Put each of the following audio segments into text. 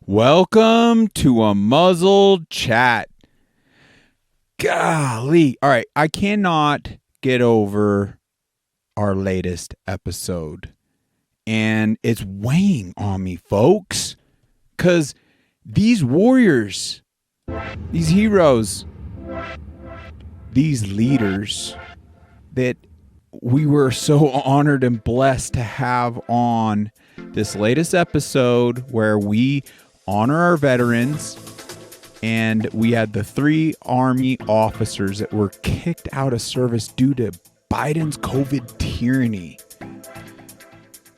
Welcome to a muzzled chat. Golly. All right. I cannot get over our latest episode. And it's weighing on me, folks. Because these warriors, these heroes, these leaders that we were so honored and blessed to have on this latest episode where we honor our veterans, and we had the 3 Army officers that were kicked out of service due to Biden's COVID tyranny.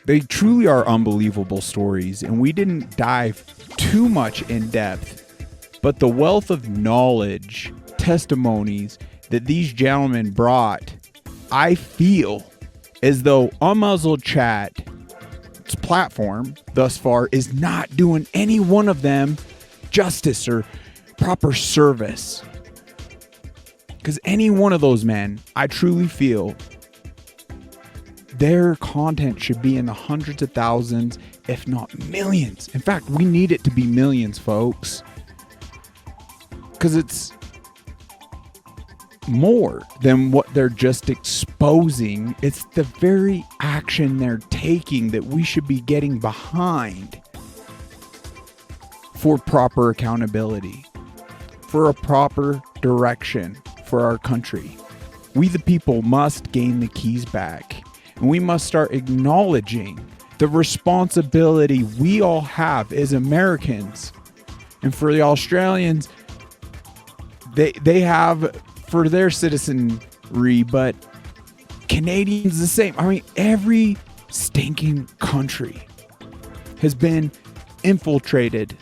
They truly are unbelievable stories, and we didn't dive too much in depth, but the wealth of knowledge, testimonies that these gentlemen brought, I feel as though Unmuzzled Chat platform thus far is not doing any one of them justice or proper service, because any one of those men, I truly feel their content should be in the hundreds of thousands, if not millions. In fact, we need it to be millions, folks, because it's more than what they're just exposing. It's the very action they're taking that we should be getting behind for proper accountability, for a proper direction for our country. We the people must gain the keys back, and we must start acknowledging the responsibility we all have as Americans. And for the Australians, they have for their citizenry, but Canadians the same. I mean, every stinking country has been infiltrated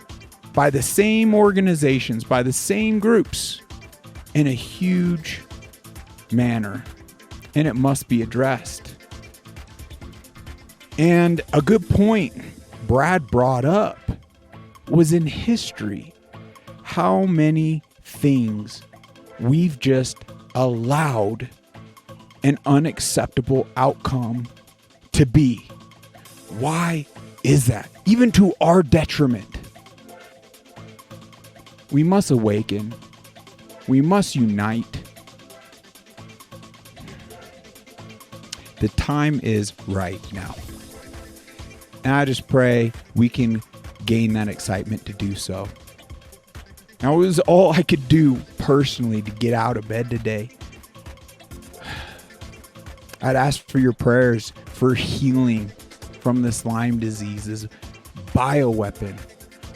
by the same organizations, by the same groups in a huge manner, and it must be addressed. And a good point Brad brought up was in history, how many things we've just allowed an unacceptable outcome to be. Why is that? Even to our detriment. We must awaken. We must unite. The time is right now. And I just pray we can gain that excitement to do so. Now, it was all I could do personally to get out of bed today. I'd ask for your prayers for healing from this Lyme disease, this bioweapon,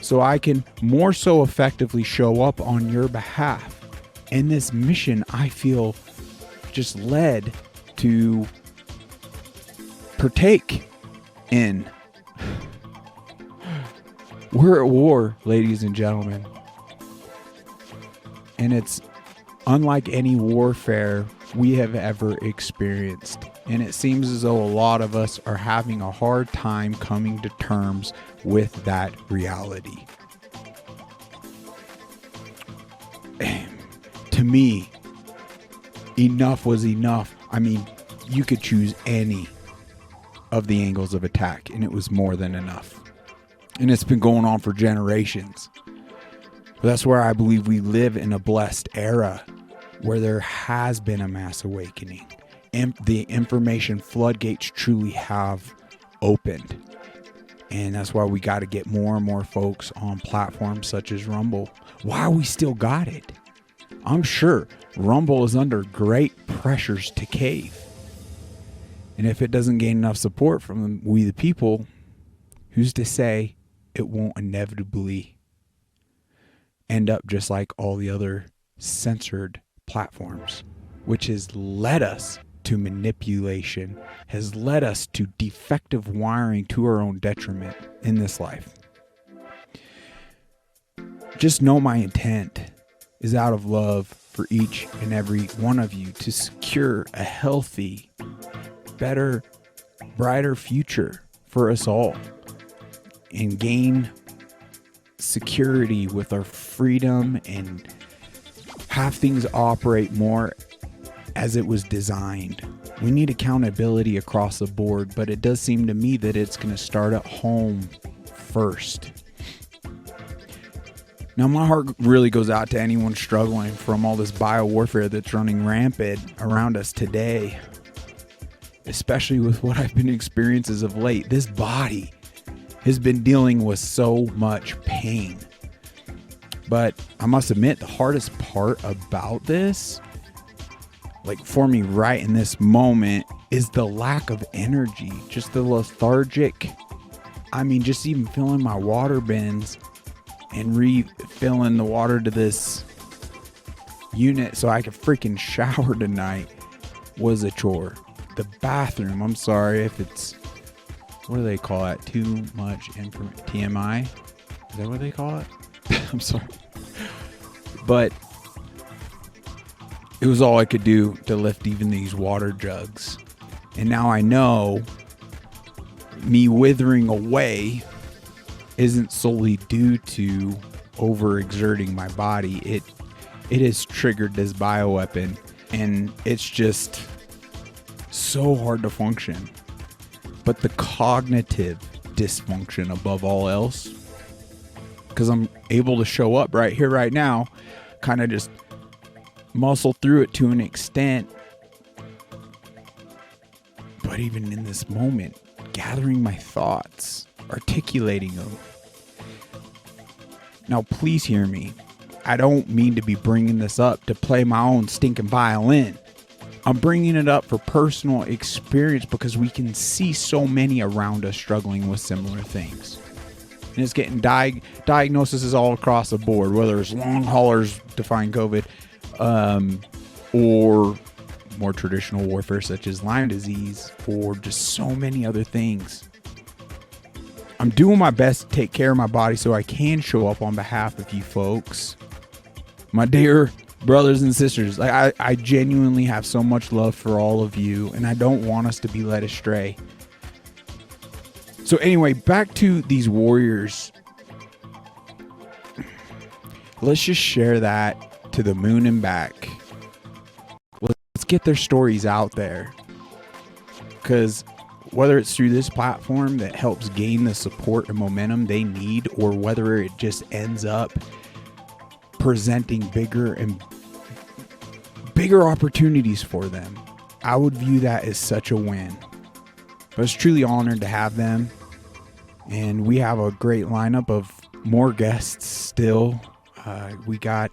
so I can more so effectively show up on your behalf in this mission I feel just led to partake in. We're at war, ladies and gentlemen. And it's unlike any warfare we have ever experienced. And it seems as though a lot of us are having a hard time coming to terms with that reality. To me, enough was enough. I mean, you could choose any of the angles of attack, and it was more than enough. And it's been going on for generations. But that's where I believe we live in a blessed era where there has been a mass awakening. And the information floodgates truly have opened. And that's why we got to get more and more folks on platforms such as Rumble. Why we still got it? I'm sure Rumble is under great pressures to cave. And if it doesn't gain enough support from we the people, who's to say it won't inevitably end up just like all the other censored platforms, which has led us to manipulation, has led us to defective wiring to our own detriment in this life. Just know my intent is out of love for each and every one of you to secure a healthy, better, brighter future for us all and gain security with our freedom and have things operate more as it was designed. We need accountability across the board, but it does seem to me that it's going to start at home first. Now, my heart really goes out to anyone struggling from all this biowarfare that's running rampant around us today, especially with what I've been experiencing as of late. This body has been dealing with so much pain. But I must admit, the hardest part about this, like for me right in this moment, is the lack of energy, just the lethargic. I mean, just even filling my water bins and refilling the water to this unit so I could freaking shower tonight was a chore. The bathroom, I'm sorry if it's, what do they call it? Too much TMI? Is that what they call it? I'm sorry. But it was all I could do to lift even these water jugs. And now I know me withering away isn't solely due to overexerting my body. It has triggered this bioweapon, and it's just so hard to function. But the cognitive dysfunction above all else, because I'm able to show up right here, right now, kind of just muscle through it to an extent. But even in this moment, gathering my thoughts, articulating them. Now, please hear me. I don't mean to be bringing this up to play my own stinking violin. I'm bringing it up for personal experience because we can see so many around us struggling with similar things. And it's getting diagnoses all across the board, whether it's long haulers defying COVID, or more traditional warfare such as Lyme disease, or just so many other things. I'm doing my best to take care of my body so I can show up on behalf of you folks, my dear brothers and sisters. Like I genuinely have so much love for all of you, and I don't want us to be led astray. So anyway, back to these warriors. Let's just share that to the moon and back. Let's get their stories out there. Because whether it's through this platform that helps gain the support and momentum they need, or whether it just ends up presenting bigger and bigger opportunities for them, I would view that as such a win. I was truly honored to have them, and we have a great lineup of more guests still. We got,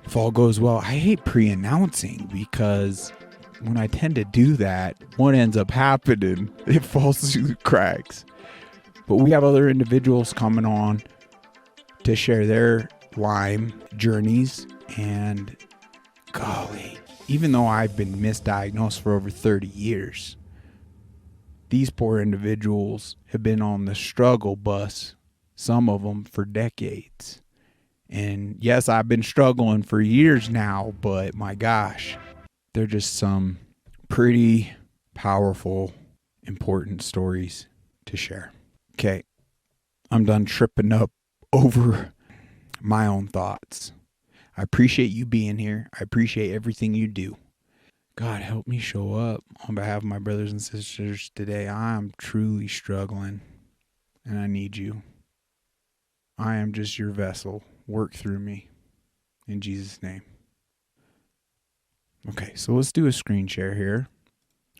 if all goes well, I hate pre-announcing because when I tend to do that, what ends up happening, it falls through the cracks. But we have other individuals coming on to share their Lyme journeys, and golly, even though I've been misdiagnosed for over 30 years, these poor individuals have been on the struggle bus, some of them for decades. And yes, I've been struggling for years now, but my gosh, they're just some pretty powerful, important stories to share. Okay, I'm done tripping up over my own thoughts. I appreciate you being here. I appreciate everything you do. God, help me show up on behalf of my brothers and sisters today. I am truly struggling, and I need you. I am just your vessel. Work through me. In Jesus' name. Okay, so let's do a screen share here.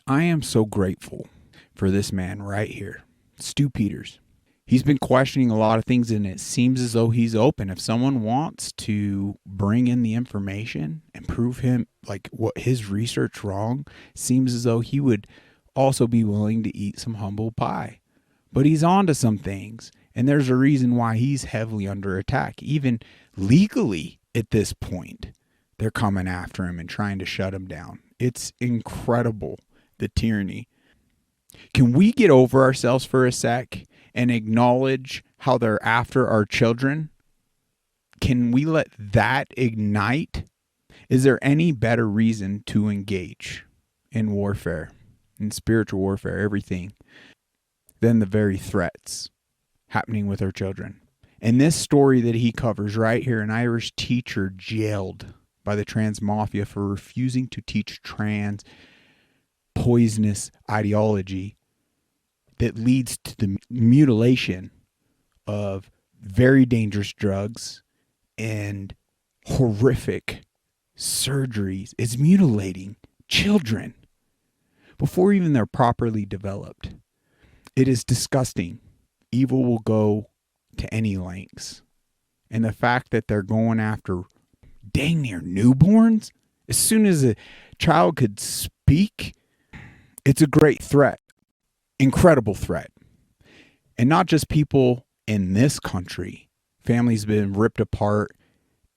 I am so grateful for this man right here, Stu Peters. He's been questioning a lot of things, and it seems as though he's open. If someone wants to bring in the information and prove him, like, what his research wrong, seems as though he would also be willing to eat some humble pie. But he's on to some things, and there's a reason why he's heavily under attack. Even legally at this point, they're coming after him and trying to shut him down. It's incredible, the tyranny. Can we get over ourselves for a sec and acknowledge how they're after our children? Can we let that ignite? Is there any better reason to engage in warfare, in spiritual warfare, everything, than the very threats happening with our children? And this story that he covers right here, an Irish teacher jailed by the trans mafia for refusing to teach trans poisonous ideology that leads to the mutilation of very dangerous drugs and horrific surgeries. It's mutilating children before even they're properly developed. It is disgusting. Evil will go to any lengths. And the fact that they're going after dang near newborns, as soon as a child could speak, it's a great threat. Incredible threat. And not just people in this country. Families have been ripped apart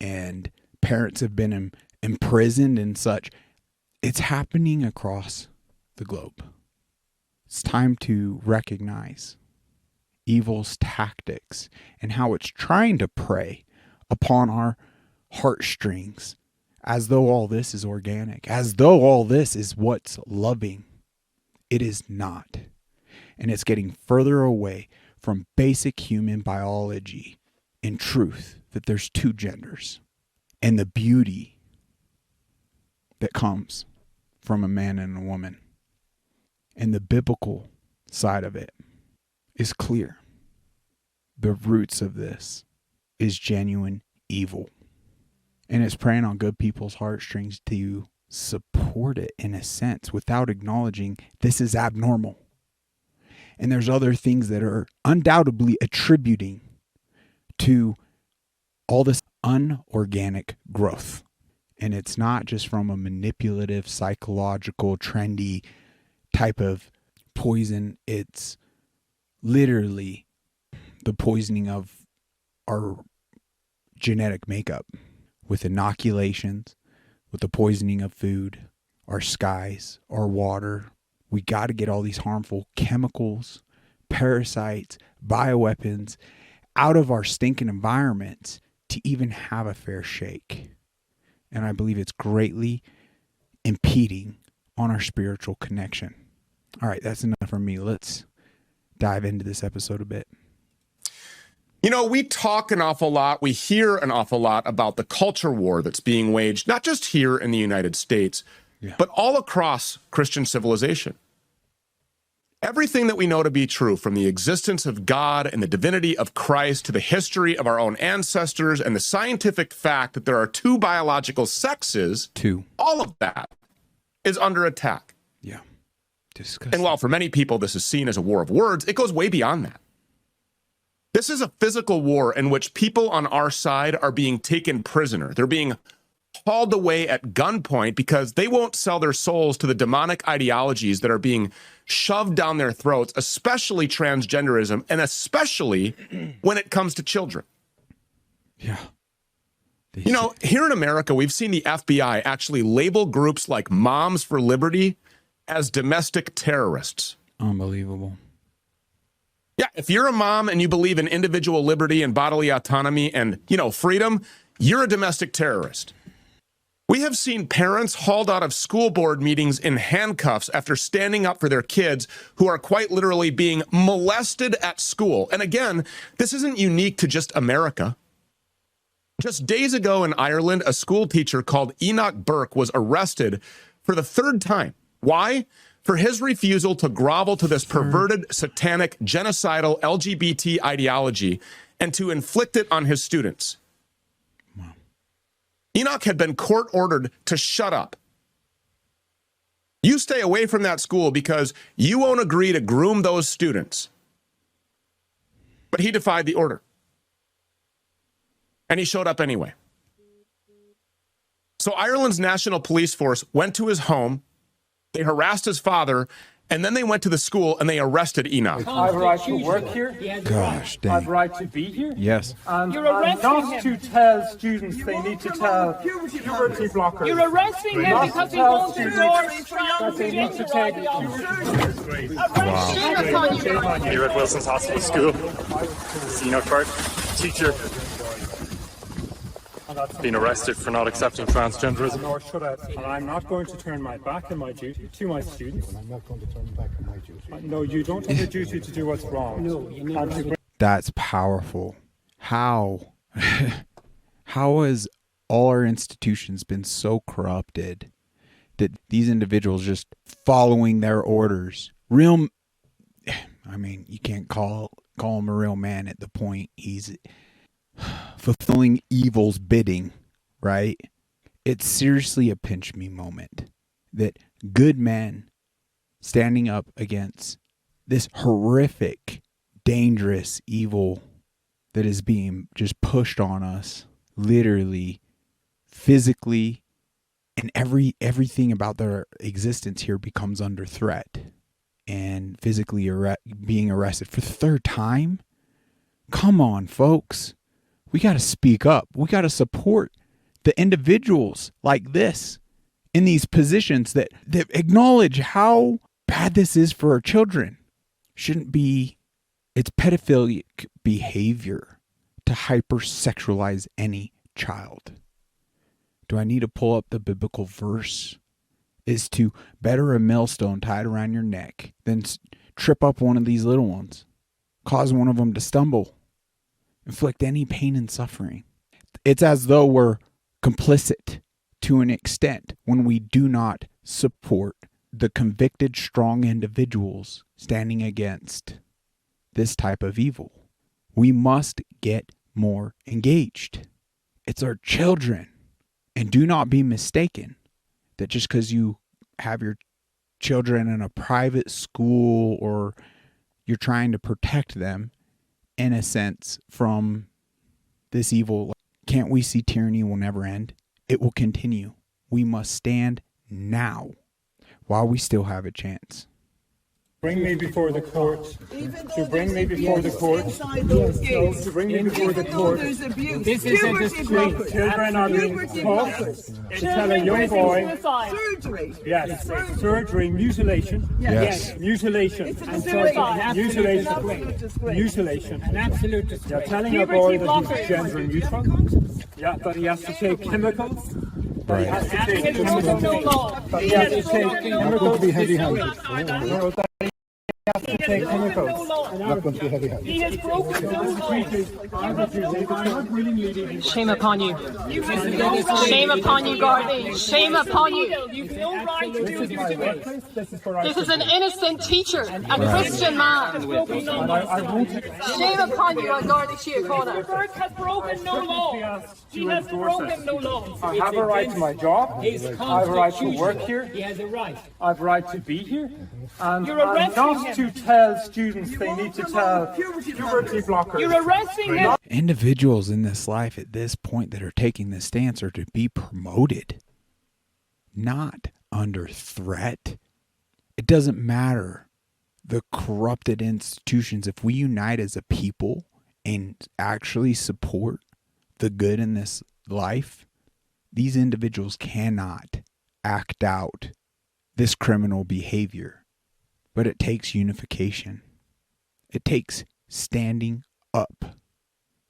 and parents have been imprisoned and such. It's happening across the globe. It's time to recognize evil's tactics and how it's trying to prey upon our heartstrings, as though all this is organic, as though all this is what's loving. It is not. And it's getting further away from basic human biology and truth that there's two genders and the beauty that comes from a man and a woman. And the biblical side of it is clear. The roots of this is genuine evil. And it's preying on good people's heartstrings to support it in a sense without acknowledging this is abnormal. And there's other things that are undoubtedly attributing to all this unorganic growth. And it's not just from a manipulative, psychological, trendy type of poison. It's literally the poisoning of our genetic makeup with inoculations, with the poisoning of food, our skies, our water. We got to get all these harmful chemicals, parasites, bioweapons out of our stinking environments to even have a fair shake. And I believe it's greatly impeding on our spiritual connection. All right, that's enough for me. Let's dive into this episode a bit. You know, we talk an awful lot, we hear an awful lot about the culture war that's being waged, not just here in the United States, but all across Christian civilization. Everything that we know to be true, from the existence of God and the divinity of Christ to the history of our own ancestors and the scientific fact that there are two biological sexes, all of that is under attack. Yeah. Disgusting. And while for many people this is seen as a war of words, it goes way beyond that. This is a physical war in which people on our side are being taken prisoner. They're being hauled away at gunpoint because they won't sell their souls to the demonic ideologies that are being shoved down their throats, especially transgenderism, and especially when it comes to children. Yeah. You know, here in America, we've seen the FBI actually label groups like Moms for Liberty as domestic terrorists. Unbelievable. Yeah, if you're a mom and you believe in individual liberty and bodily autonomy and, you know, freedom, you're a domestic terrorist. We have seen parents hauled out of school board meetings in handcuffs after standing up for their kids who are quite literally being molested at school. And again, this isn't unique to just America. Just days ago in Ireland, a school teacher called Enoch Burke was arrested for the third time. Why? For his refusal to grovel to this perverted, satanic, genocidal LGBT ideology and to inflict it on his students. Wow. Enoch had been court-ordered to shut up. You stay away from that school because you won't agree to groom those students. But he defied the order. And he showed up anyway. So Ireland's National Police Force went to his home. They harassed his father, and then they went to the school and they arrested Enoch. I have a right to work here. Gosh, dang. I have a right to be here. Yes. And not to tell students they need to tell puberty blockers. You're arresting him because he won't endorse that they need to take. Here at Wilson's Hospital School, Enoch Burke, teacher, been arrested for not accepting transgenderism. Nor should I. And I'm not going to turn my back on my duty to my students. I'm not going to turn back on my duty. No, you don't have a duty to do what's wrong. No, you're not. That's powerful. How has all our institutions been so corrupted that these individuals just following their orders, you can't call call him a real man at the point he's fulfilling evil's bidding, right? It's seriously a pinch me moment that good men standing up against this horrific, dangerous evil that is being just pushed on us, literally, physically, and everything about their existence here becomes under threat. And physically being arrested for the third time? Come on, folks. We got to speak up. We got to support the individuals like this in these positions that acknowledge how bad this is for our children. Shouldn't be. It's pedophilic behavior to hypersexualize any child. Do I need to pull up the biblical verse? Is to better a millstone tied around your neck than trip up one of these little ones, cause one of them to stumble, inflict any pain and suffering. It's as though we're complicit to an extent when we do not support the convicted, strong individuals standing against this type of evil. We must get more engaged. It's our children. And do not be mistaken that just because you have your children in a private school or you're trying to protect them, in a sense, from this evil, can't we see tyranny will never end? It will continue. We must stand now while we still have a chance. Bring me before the court. To bring me before the court. To bring me before the court. This is a disgrace. Children are being taught to tell a young boy. Surgery. Yes, surgery, mutilation. Yes. Mutilation. And suicide. Mutilation. An absolute disgrace. You're telling a boy that he's gender neutral. Yeah, that he has to take chemicals. That he has to take chemicals. That he has to take chemicals. Be heavy-handed. No, that he has to take chemicals. Not going to be heavy-handed. He has broken no law. Shame upon you. You have no right. Shame upon you, Garvey. Shame upon you. You have no right to do this. This is an innocent teacher, a Christian man. Shame upon you, Garvey Chiacona. Bert has broken no law. He has broken no law. I have a right to my job. I have a right to work here. He has a right. I have a right to be here. And You're arresting not him. to tell students they need to tell puberty blockers. You're arresting him. Individuals in this life at this point that are taking this stance are to be promoted, not under threat. It doesn't matter the corrupted institutions. If we unite as a people and actually support the good in this life, these individuals cannot act out this criminal behavior. But it takes unification. It takes standing up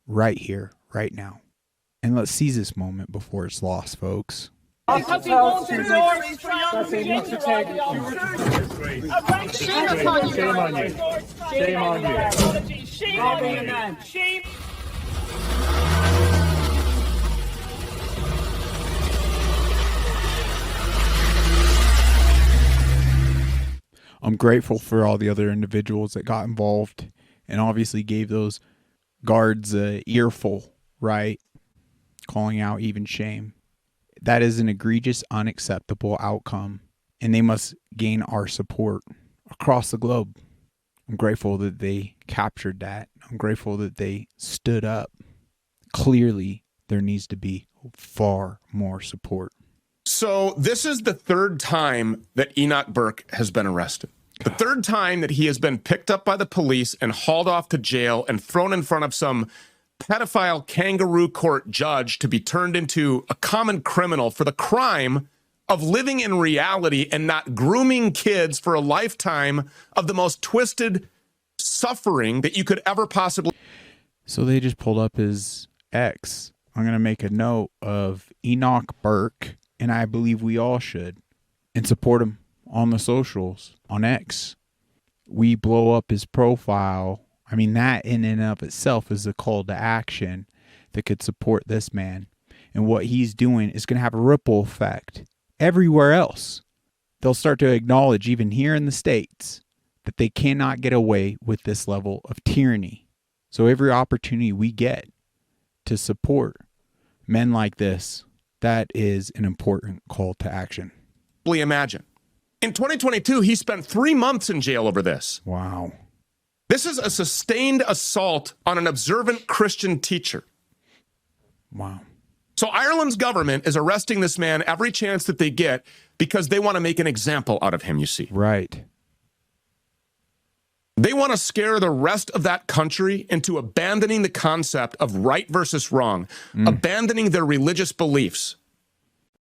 right here, right now. And let's seize this moment before it's lost, folks. Because he won't endorse That they need to take Shame upon you. Shame on you. Shame on you. Shame on you, man. Shame. I'm grateful for all the other individuals that got involved and obviously gave those guards a earful, right? Calling out even shame. That is an egregious, unacceptable outcome, and they must gain our support across the globe. I'm grateful that they captured that. I'm grateful that they stood up. Clearly, there needs to be far more support. So this is the third time that Enoch Burke has been arrested. The third time that he has been picked up by the police and hauled off to jail and thrown in front of some pedophile kangaroo court judge to be turned into a common criminal for the crime of living in reality and not grooming kids for a lifetime of the most twisted suffering that you could ever possibly. So they just pulled up his ex. I'm going to make a note of Enoch Burke, and I believe we all should, and support him on the socials, on X. We blow up his profile. I mean, that in and of itself is a call to action that could support this man. And what he's doing is going to have a ripple effect everywhere else. They'll start to acknowledge, even here in the States, that they cannot get away with this level of tyranny. So every opportunity we get to support men like this, that is an important call to action. Imagine. In 2022, he spent 3 months in jail over this. Wow. This is a sustained assault on an observant Christian teacher. Wow. So Ireland's government is arresting this man every chance that they get because they want to make an example out of him, you see. Right. They want to scare the rest of that country into abandoning the concept of right versus wrong, abandoning their religious beliefs,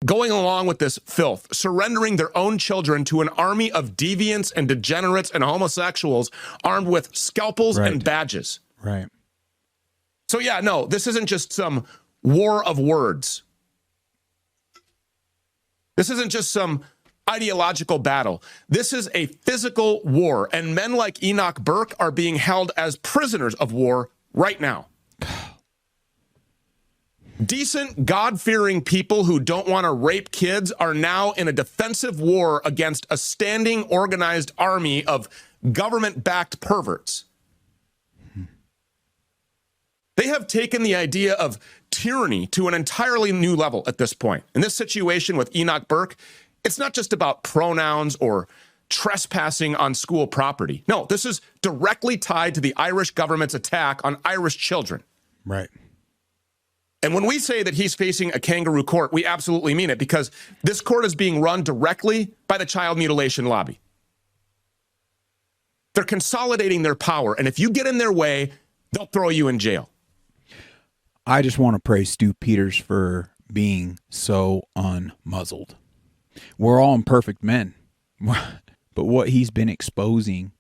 going along with this filth, surrendering their own children to an army of deviants and degenerates and homosexuals armed with scalpels and badges. Right. So yeah, no, this isn't just some war of words. This isn't just some ideological battle. This is a physical war, and men like Enoch Burke are being held as prisoners of war right now. Decent, God-fearing people who don't want to rape kids are now in a defensive war against a standing, organized army of government-backed perverts. They have taken the idea of tyranny to an entirely new level at this point. In this situation with Enoch Burke, it's not just about pronouns or trespassing on school property. No, this is directly tied to the Irish government's attack on Irish children. Right. And when we say that he's facing a kangaroo court, we absolutely mean it, because this court is being run directly by the child mutilation lobby. They're consolidating their power, and if you get in their way, they'll throw you in jail. I just want to praise Stu Peters for being so unmuzzled. We're all imperfect men, but what he's been exposing,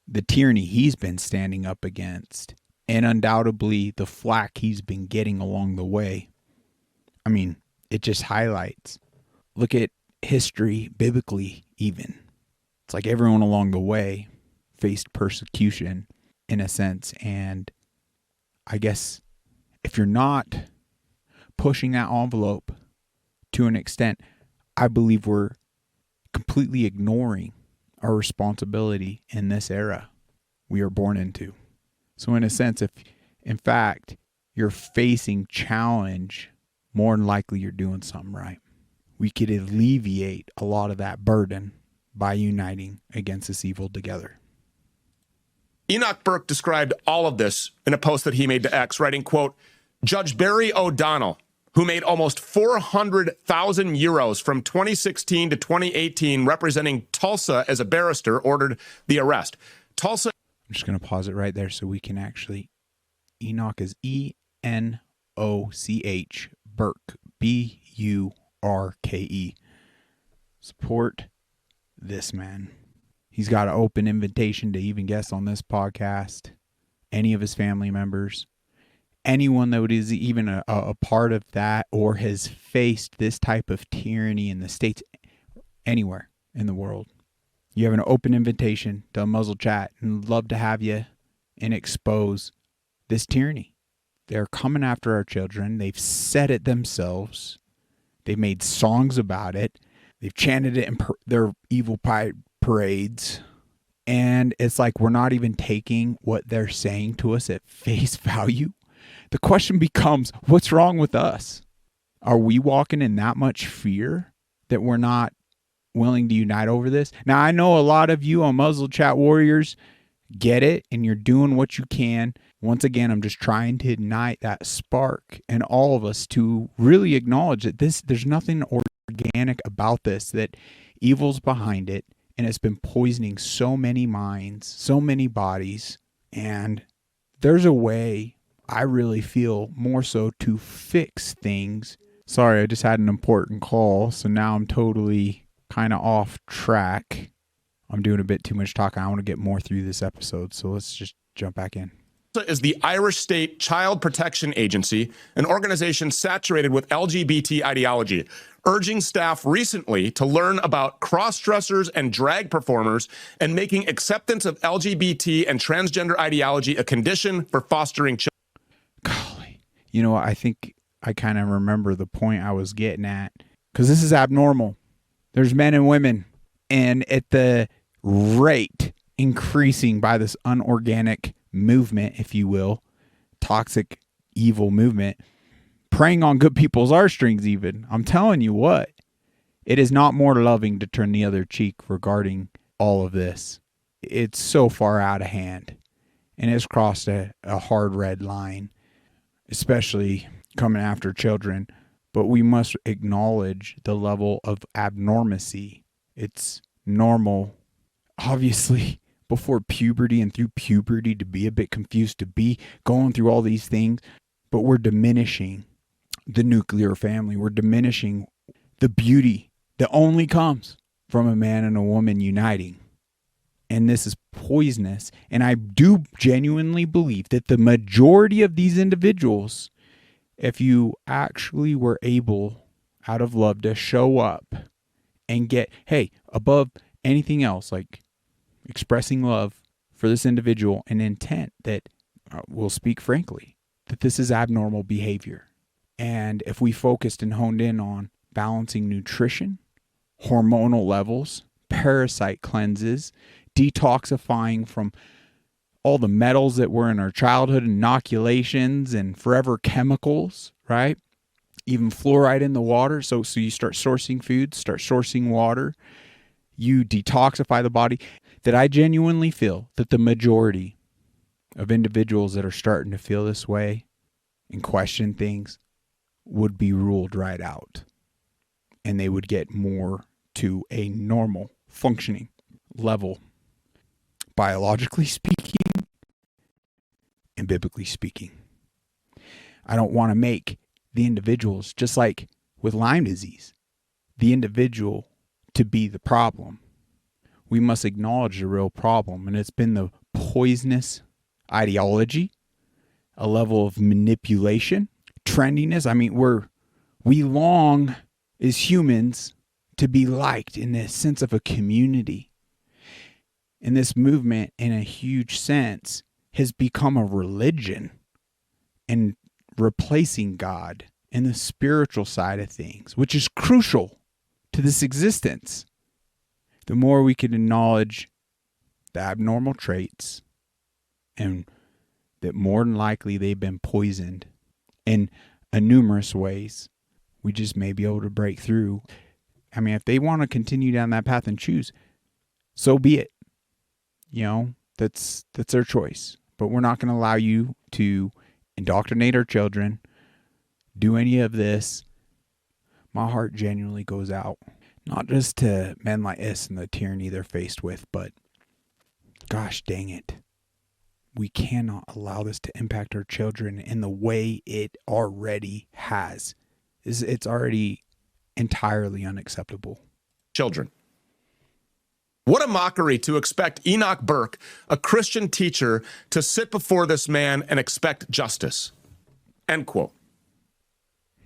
the tyranny he's been standing up against, and undoubtedly the flack he's been getting along the way, I mean, it just highlights. Look at history, biblically even. It's like everyone along the way faced persecution in a sense, and I guess if you're not pushing that envelope to an extent, I believe we're completely ignoring our responsibility in this era we are born into. So in a sense, if in fact you're facing challenge, more than likely you're doing something right. We could alleviate a lot of that burden by uniting against this evil together. Enoch Burke described all of this in a post that he made to X, writing, quote, Judge Barry O'Donnell, who made almost 400,000 euros from 2016 to 2018 representing Tulsa as a barrister, ordered the arrest. Tulsa. I'm just going to pause it right there so we can actually. Enoch is Enoch, Burke, Burke. Support this man. He's got an open invitation to even guest on this podcast. Any of his family members. Anyone that is even a part of that or has faced this type of tyranny in the States, anywhere in the world. You have an open invitation to Unmuzzled Chat, and love to have you and expose this tyranny. They're coming after our children. They've said it themselves. They've made songs about it. They've chanted it in their evil parades. And it's like we're not even taking what they're saying to us at face value. The question becomes, what's wrong with us? Are we walking in that much fear that we're not willing to unite over this? Now, I know a lot of you Unmuzzled Chat warriors get it, and you're doing what you can. Once again, I'm just trying to ignite that spark in all of us to really acknowledge that there's nothing organic about this, that evil's behind it, and it's been poisoning so many minds, so many bodies, and there's a way, I really feel, more so to fix things. Sorry, I just had an important call, so now I'm totally kind of off track. I'm doing a bit too much talking. I want to get more through this episode, so let's just jump back in. Is the Irish State Child Protection Agency, an organization saturated with LGBT ideology, urging staff recently to learn about cross-dressers and drag performers and making acceptance of LGBT and transgender ideology a condition for fostering children. Golly. You know, I think I kind of remember the point I was getting at, because this is abnormal. There's men and women, and at the rate increasing by this unorganic movement, if you will, toxic, evil movement, preying on good people's heartstrings even. I'm telling you what, it is not more loving to turn the other cheek regarding all of this. It's so far out of hand, and it's crossed a hard red line, especially coming after children. But we must acknowledge the level of abnormalcy. It's normal, obviously, before puberty and through puberty to be a bit confused, to be going through all these things. But we're diminishing the nuclear family. We're diminishing the beauty that only comes from a man and a woman uniting. And this is poisonous. And I do genuinely believe that the majority of these individuals, if you actually were able, out of love, to show up and get, hey, above anything else, like expressing love for this individual and intent that will speak frankly, that this is abnormal behavior. And if we focused and honed in on balancing nutrition, hormonal levels, parasite cleanses, detoxifying from all the metals that were in our childhood, inoculations and forever chemicals, right? Even fluoride in the water. So you start sourcing food, start sourcing water, you detoxify the body. That I genuinely feel that the majority of individuals that are starting to feel this way and question things would be ruled right out. And they would get more to a normal functioning level, biologically speaking and biblically speaking. I don't want to make the individuals, just like with Lyme disease, the individual to be the problem. We must acknowledge the real problem, and it's been the poisonous ideology, a level of manipulation, trendiness. I mean, we long as humans to be liked in the sense of a community. And this movement, in a huge sense, has become a religion and replacing God and the spiritual side of things, which is crucial to this existence. The more we can acknowledge the abnormal traits and that more than likely they've been poisoned in numerous ways, we just may be able to break through. I mean, if they want to continue down that path and choose, so be it. You know, that's their choice. But we're not going to allow you to indoctrinate our children, do any of this. My heart genuinely goes out, not just to men like us and the tyranny they're faced with, but gosh dang it. We cannot allow this to impact our children in the way it already has. It's already entirely unacceptable. Children. What a mockery to expect Enoch Burke, a Christian teacher, to sit before this man and expect justice. End quote.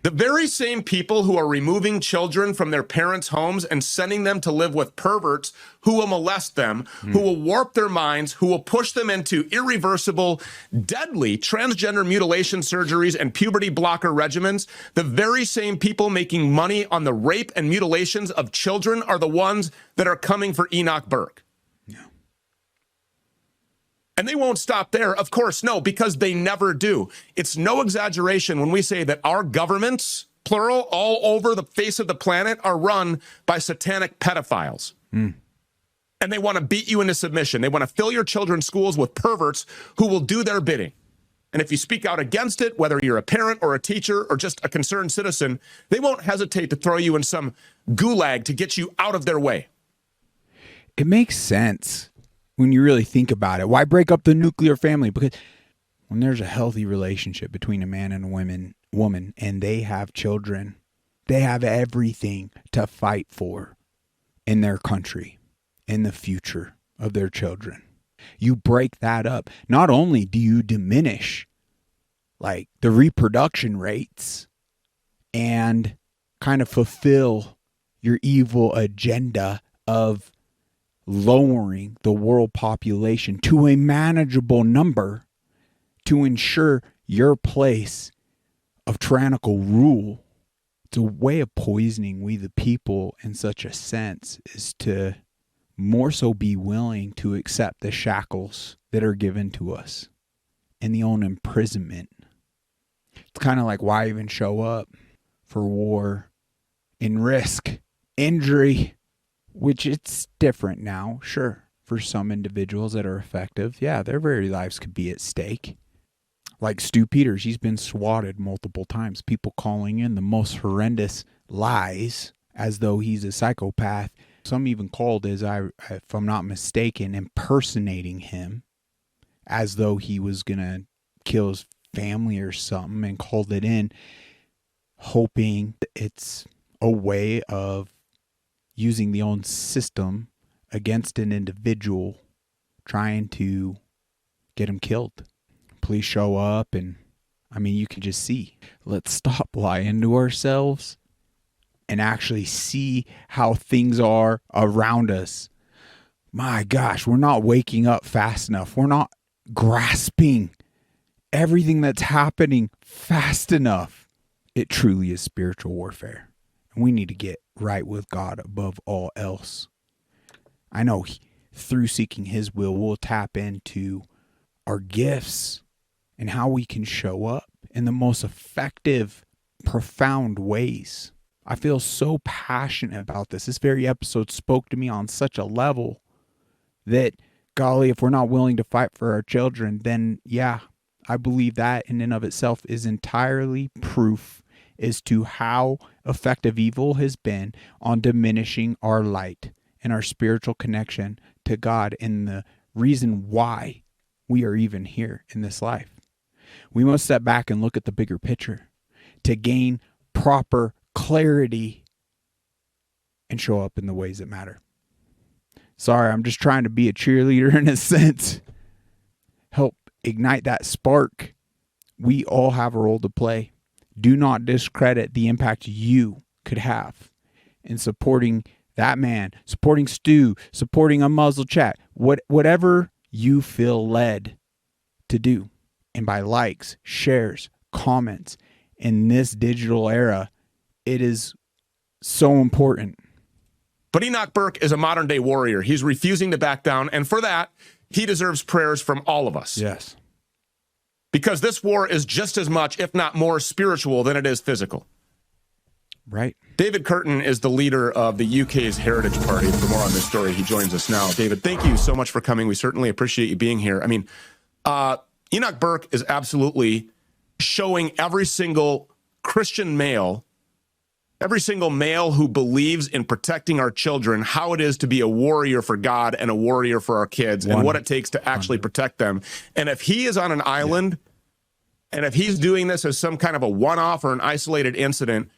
The very same people who are removing children from their parents' homes and sending them to live with perverts who will molest them, who will warp their minds, who will push them into irreversible, deadly transgender mutilation surgeries and puberty blocker regimens, the very same people making money on the rape and mutilations of children are the ones that are coming for Enoch Burke. And they won't stop there. Of course, no, because they never do. It's no exaggeration when we say that our governments, plural, all over the face of the planet are run by satanic pedophiles. And they want to beat you into submission. They want to fill your children's schools with perverts who will do their bidding. And if you speak out against it, whether you're a parent or a teacher or just a concerned citizen, they won't hesitate to throw you in some gulag to get you out of their way. It makes sense. When you really think about it, why break up the nuclear family? Because when there's a healthy relationship between a man and a woman, and they have children, they have everything to fight for in their country, in the future of their children. You break that up. Not only do you diminish like the reproduction rates and kind of fulfill your evil agenda of lowering the world population to a manageable number to ensure your place of tyrannical rule. It's a way of poisoning we the people in such a sense is to more so be willing to accept the shackles that are given to us and the own imprisonment. It's kind of like, why even show up for war and risk injury, which it's different now, sure. For some individuals that are effective, yeah, their very lives could be at stake. Like Stu Peters, he's been swatted multiple times. People calling in the most horrendous lies as though he's a psychopath. Some even called, if I'm not mistaken, impersonating him as though he was going to kill his family or something, and called it in, hoping it's a way of using the own system against an individual, trying to get him killed. Police show up, and I mean, you can just see. Let's stop lying to ourselves and actually see how things are around us. My gosh, we're not waking up fast enough. We're not grasping everything that's happening fast enough. It truly is spiritual warfare. And we need to get right with God above all else. I know through seeking his will, we'll tap into our gifts and how we can show up in the most effective, profound ways. I feel so passionate about this. This very episode spoke to me on such a level that, golly, if we're not willing to fight for our children, then yeah, I believe that in and of itself is entirely proof as to how effective evil has been on diminishing our light and our spiritual connection to God, and the reason why we are even here in this life. We must step back and look at the bigger picture to gain proper clarity and show up in the ways that matter. Sorry, I'm just trying to be a cheerleader in a sense. Help ignite that spark. We all have a role to play. Do not discredit the impact you could have in supporting that man, supporting Stu, supporting Unmuzzled Chat, whatever you feel led to do. And by likes, shares, comments, in this digital era, it is so important. But Enoch Burke is a modern day warrior. He's refusing to back down. And for that, he deserves prayers from all of us. Yes. Because this war is just as much, if not more, spiritual than it is physical. Right. David Curtin is the leader of the UK's Heritage Party. For more on this story, he joins us now. David, thank you so much for coming. We certainly appreciate you being here. I mean, Enoch Burke is absolutely showing every single Christian male, every single male who believes in protecting our children, how it is to be a warrior for God and a warrior for our kids, and what it takes to actually protect them. And if he is on an island, and if he's doing this as some kind of a one-off or an isolated incident,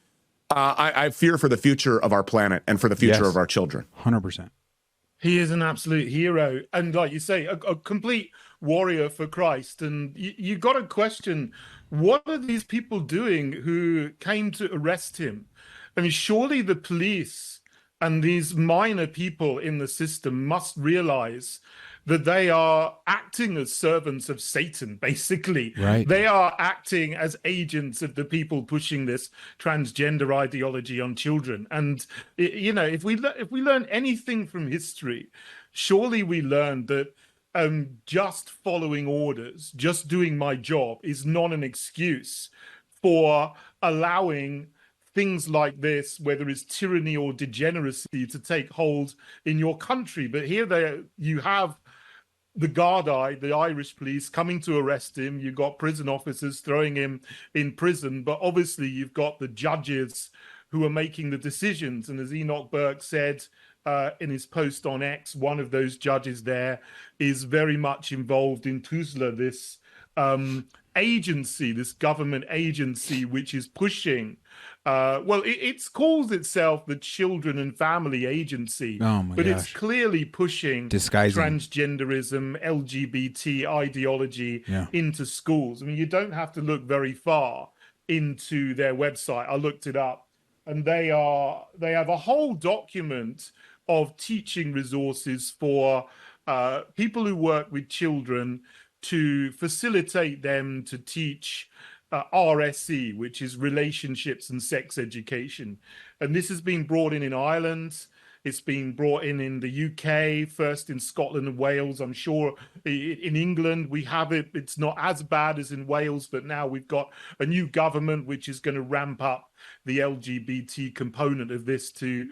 I fear for the future of our planet and for the future of our children. 100%. He is an absolute hero. And like you say, a complete warrior for Christ. And you got to question, what are these people doing who came to arrest him? I mean, surely the police and these minor people in the system must realize that they are acting as servants of Satan, basically. Right. They are acting as agents of the people pushing this transgender ideology on children. And, you know, if we learn anything from history, surely we learned that just following orders, just doing my job is not an excuse for allowing things like this, whether it's tyranny or degeneracy, to take hold in your country. But here you have the Gardaí, the Irish police, coming to arrest him. You've got prison officers throwing him in prison. But obviously you've got the judges who are making the decisions. And as Enoch Burke said in his post on X, one of those judges there is very much involved in TUSLA, this agency, this government agency, which is pushing it calls itself the Children and Family Agency, but it's clearly pushing transgenderism, LGBT ideology into schools. I mean, you don't have to look very far into their website. I looked it up, and they have a whole document of teaching resources for people who work with children to facilitate them to teach RSE, which is relationships and sex education. And this has been brought in Ireland. It's been brought in the UK, first in Scotland and Wales. I'm sure in England we have it. It's not as bad as in Wales, but now we've got a new government which is going to ramp up the LGBT component of this to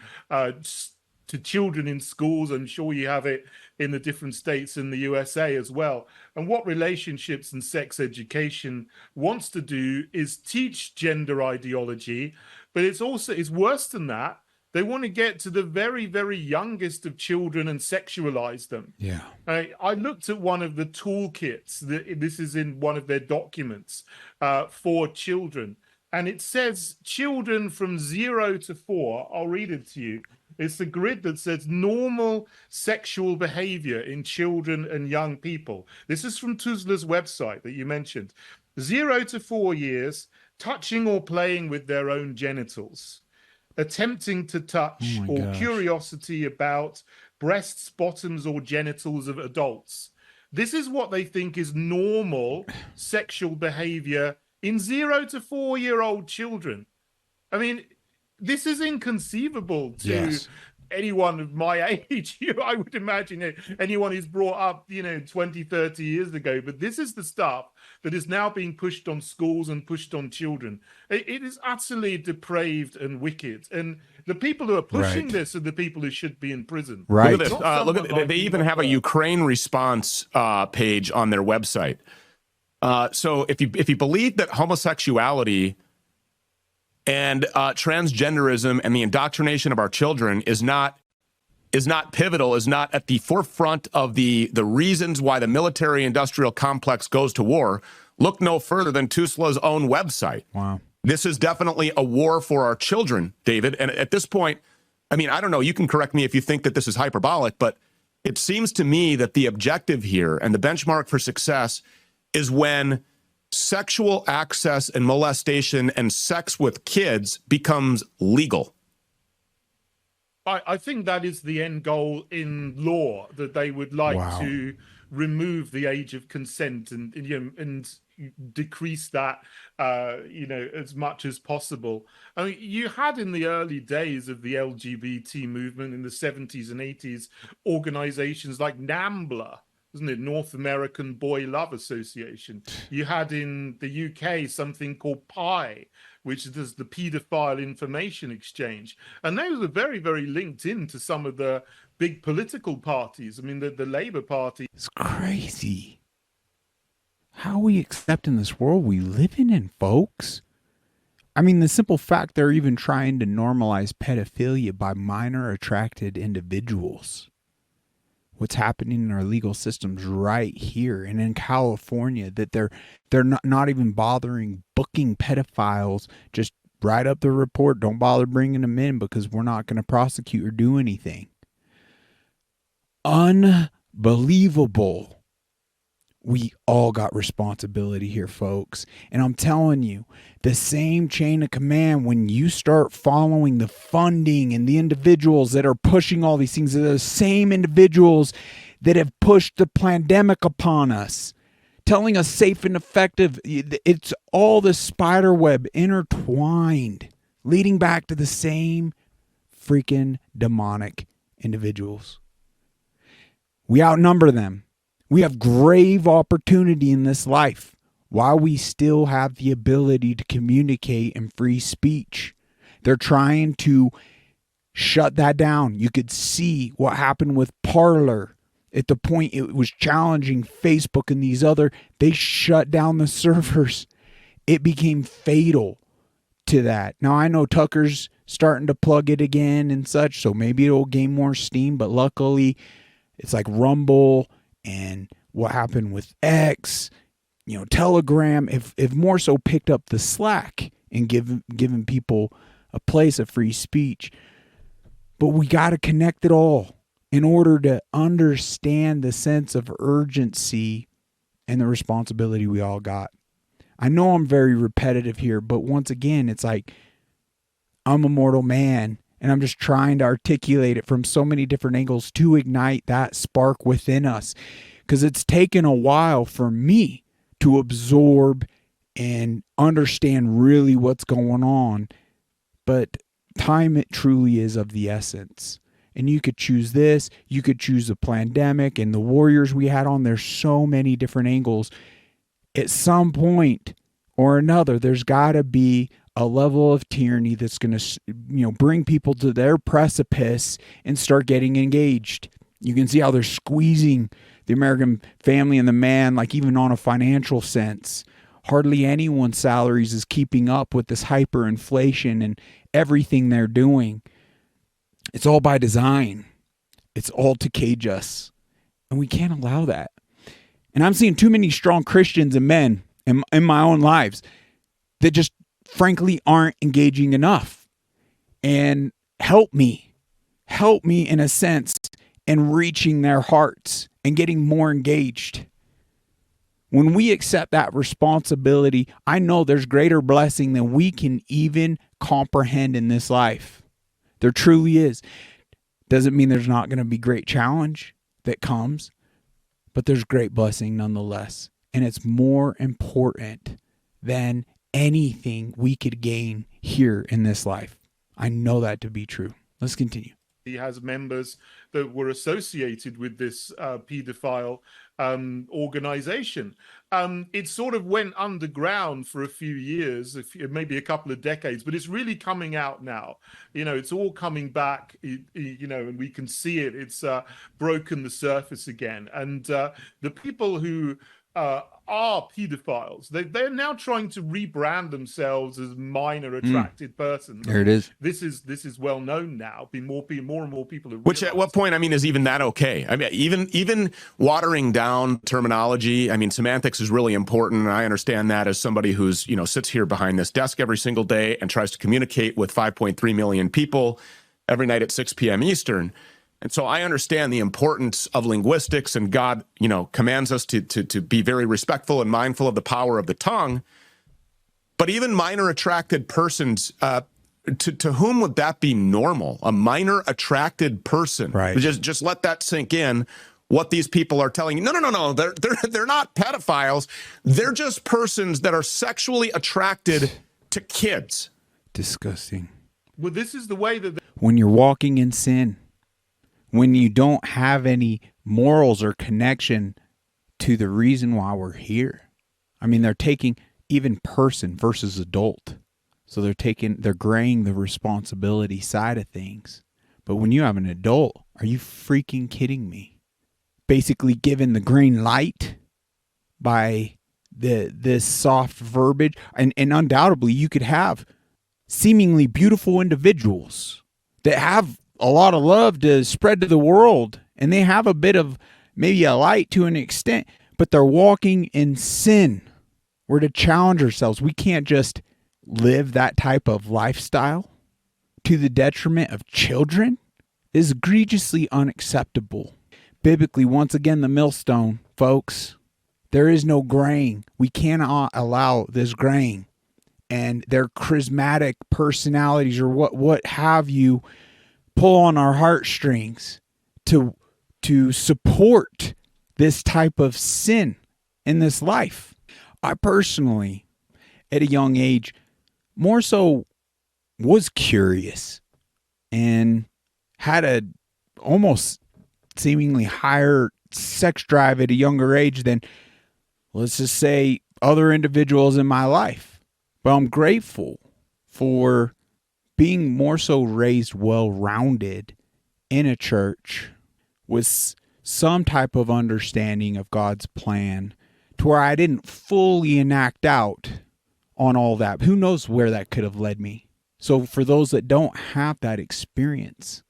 children in schools. I'm sure you have it in the different states in the USA as well. And what relationships and sex education wants to do is teach gender ideology, but it's worse than that. They want to get to the very, very youngest of children and sexualize them. Yeah. I looked at one of the toolkits. This is in one of their documents for children. And it says children from 0 to 4. I'll read it to you. It's the grid that says normal sexual behavior in children and young people. This is from MUZZLES' website that you mentioned. 0 to 4 years, touching or playing with their own genitals, attempting to touch curiosity about breasts, bottoms, or genitals of adults. This is what they think is normal sexual behavior in 0 to 4-year-old children. I mean, this is inconceivable to anyone of my age. I would imagine anyone who's brought up, 20, 30 years ago. But this is the stuff that is now being pushed on schools and pushed on children. It is utterly depraved and wicked. And the people who are pushing this are the people who should be in prison. Right. Look at this. Look at they even have a Ukraine response page on their website. So if you believe that homosexuality and transgenderism and the indoctrination of our children is not pivotal, is not at the forefront of the reasons why the military-industrial complex goes to war, look no further than MUZZLES' own website. Wow. This is definitely a war for our children, David. And at this point, I mean, I don't know, you can correct me if you think that this is hyperbolic, but it seems to me that the objective here and the benchmark for success is when sexual access and molestation and sex with kids becomes legal. I think that is the end goal in law, that they would like to remove the age of consent and decrease that, as much as possible. I mean, you had in the early days of the LGBT movement in the 70s and 80s, organizations like NAMBLA, wasn't it? North American Boy Love Association. You had in the UK something called PI, which is the Paedophile Information Exchange. And those are very, very linked into some of the big political parties. I mean, the Labour Party. It's crazy. How are we accepting this world we live in, folks? I mean, the simple fact they're even trying to normalize pedophilia by minor attracted individuals. What's happening in our legal systems right here and in California, that they're not even bothering booking pedophiles. Just write up the report. Don't bother bringing them in because we're not going to prosecute or do anything. Unbelievable. We all got responsibility here, folks. And I'm telling you, the same chain of command, when you start following the funding and the individuals that are pushing all these things, are the same individuals that have pushed the pandemic upon us, telling us safe and effective. It's all the spider web intertwined, leading back to the same freaking demonic individuals. We outnumber them. We have grave opportunity in this life while we still have the ability to communicate in free speech. They're trying to shut that down. You could see what happened with Parler at the point it was challenging Facebook and these other. They shut down the servers. It became fatal to that. Now, I know Tucker's starting to plug it again and such, so maybe it'll gain more steam, but luckily it's like Rumble and what happened with X, Telegram, if more so picked up the slack and giving people a place of free speech. But we got to connect it all in order to understand the sense of urgency and the responsibility we all got. I know I'm very repetitive here, but once again, it's like I'm a mortal man. And I'm just trying to articulate it from so many different angles to ignite that spark within us. Because it's taken a while for me to absorb and understand really what's going on. But time, it truly is of the essence. and you could choose this, you could choose the pandemic and the warriors we had on. There's so many different angles. At some point or another, there's got to be a level of tyranny that's going to, bring people to their precipice and start getting engaged. You can see how they're squeezing the American family and the man, like even on a financial sense. Hardly anyone's salaries is keeping up with this hyperinflation and everything they're doing. It's all by design. It's all to cage us. And we can't allow that. And I'm seeing too many strong Christians and men in my own lives that just frankly aren't engaging enough. And help me in a sense in reaching their hearts and getting more engaged. When we accept that responsibility, I know there's greater blessing than we can even comprehend in this life. There truly is. Doesn't mean there's not going to be great challenge that comes, but there's great blessing nonetheless. And it's more important than anything we could gain here in this life. I know that to be true. Let's continue. He has members that were associated with this paedophile organization. It sort of went underground for a few years, maybe a couple of decades, but it's really coming out now. It's all coming back, and we can see it. It's broken the surface again. And the people who are pedophiles, they're now trying to rebrand themselves as minor attracted persons. There it is. This is well known now. More and more people are. Which at what point, is even that okay? Even watering down terminology. Semantics is really important, and I understand that as somebody who's sits here behind this desk every single day and tries to communicate with 5.3 million people every night at 6 p.m. Eastern. And so I understand the importance of linguistics, and God, commands us to be very respectful and mindful of the power of the tongue. But even minor attracted persons, to whom would that be normal? A minor attracted person, right? Just let that sink in. What these people are telling you? No. They're not pedophiles. They're just persons that are sexually attracted to kids. Disgusting. Well, this is the way that when you're walking in sin. When you don't have any morals or connection to the reason why we're here. They're taking even person versus adult. So they're graying the responsibility side of things. But when you have an adult, are you freaking kidding me? Basically given the green light by this soft verbiage. And undoubtedly you could have seemingly beautiful individuals that have a lot of love to spread to the world, and they have a bit of maybe a light to an extent, but they're walking in sin. We're to challenge ourselves. We can't just live that type of lifestyle to the detriment of children. It is egregiously unacceptable. Biblically, once again, the millstone, folks. There is no graying. We cannot allow this graying. And their charismatic personalities or what have you pull on our heartstrings to support this type of sin in this life. I personally, at a young age, more so was curious and had a almost seemingly higher sex drive at a younger age than, let's just say, other individuals in my life. But I'm grateful for being more so raised well-rounded in a church with some type of understanding of God's plan to where I didn't fully enact out on all that. Who knows where that could have led me? So for those that don't have that experience,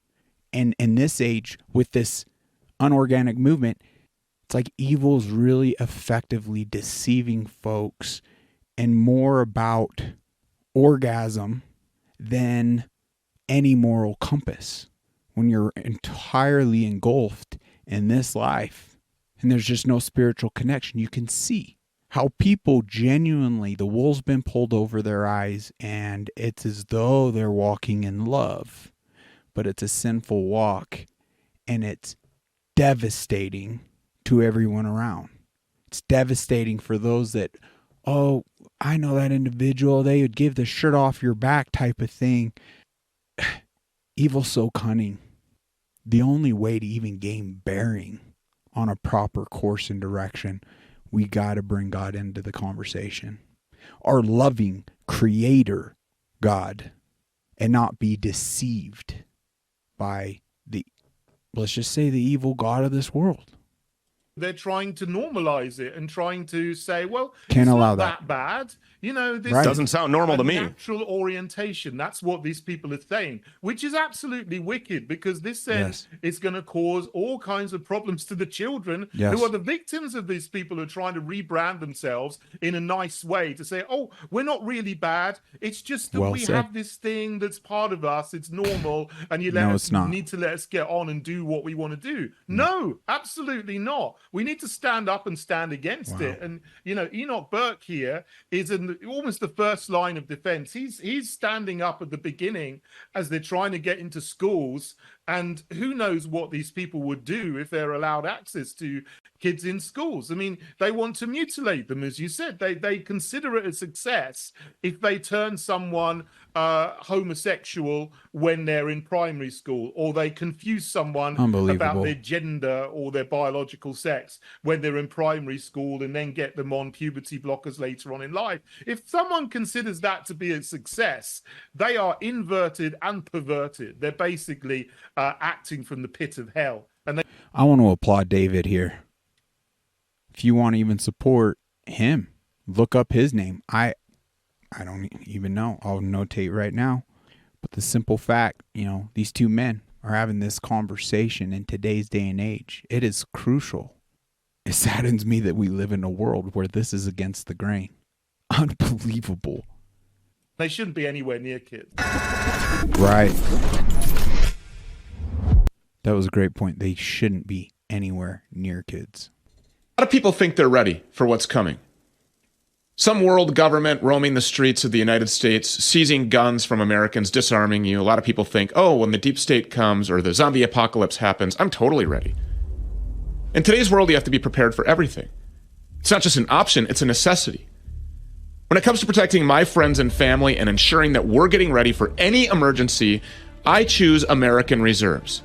and in this age with this unorganic movement, it's like evil's really effectively deceiving folks and more about orgasm than any moral compass. When you're entirely engulfed in this life and there's just no spiritual connection, you can see how people genuinely, the wool's been pulled over their eyes and it's as though they're walking in love, but it's a sinful walk and it's devastating to everyone around. It's devastating for those that, oh, I know that individual, they would give the shirt off your back type of thing. Evil's so cunning. the only way to even gain bearing on a proper course and direction, we got to bring God into the conversation. Our loving creator God, and not be deceived by the, let's just say, the evil God of this world. They're trying to normalize it and trying to say, well, Can't it's allow not that bad. You know, this Right. Doesn't sound normal to me. Natural orientation. That's what these people are saying, which is absolutely wicked, because this says it's going to cause all kinds of problems to the children who are the victims of these people who are trying to rebrand themselves in a nice way to say, oh, we're not really bad. It's just that we have this thing that's part of us. It's normal. And you need to let us get on and do what we want to do. No, absolutely not. We need to stand up and stand against it. And, you know, Enoch Burke here is almost the first line of defense. He's standing up at the beginning as they're trying to get into schools, and who knows what these people would do if they're allowed access to kids in schools. I mean, they want to mutilate them, as you said. They consider it a success if they turn someone homosexual when they're in primary school, or they confuse someone about their gender or their biological sex when they're in primary school, and then get them on puberty blockers later on in life. If someone considers that to be a success, they are inverted and perverted. They're basically acting from the pit of hell. And I want to applaud David here. If you want to even support him, look up his name. I don't even know. I'll notate right now. But the simple fact, you know, these two men are having this conversation in today's day and age. It is crucial. It saddens me that we live in a world where this is against the grain. Unbelievable. they shouldn't be anywhere near kids. Right. That was a great point. They shouldn't be anywhere near kids. A lot of people think they're ready for what's coming. Some world government roaming the streets of the United States, seizing guns from Americans, disarming you. A lot of people think, oh, when the deep state comes or the zombie apocalypse happens, I'm totally ready. In today's world, you have to be prepared for everything. It's not just an option, it's a necessity. When it comes to protecting my friends and family and ensuring that we're getting ready for any emergency, I choose American Reserves.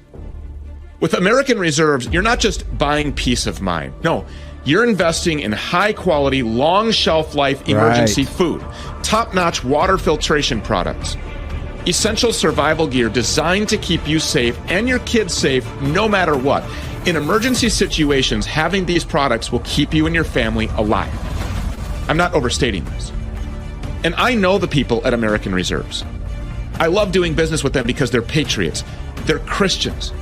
With American Reserves, you're not just buying peace of mind. No, you're investing in high-quality, long-shelf-life emergency food, top-notch water filtration products, essential survival gear designed to keep you safe and your kids safe no matter what. In emergency situations, having these products will keep you and your family alive. I'm not overstating this. And I know the people at American Reserves. I love doing business with them because they're patriots. They're Christians.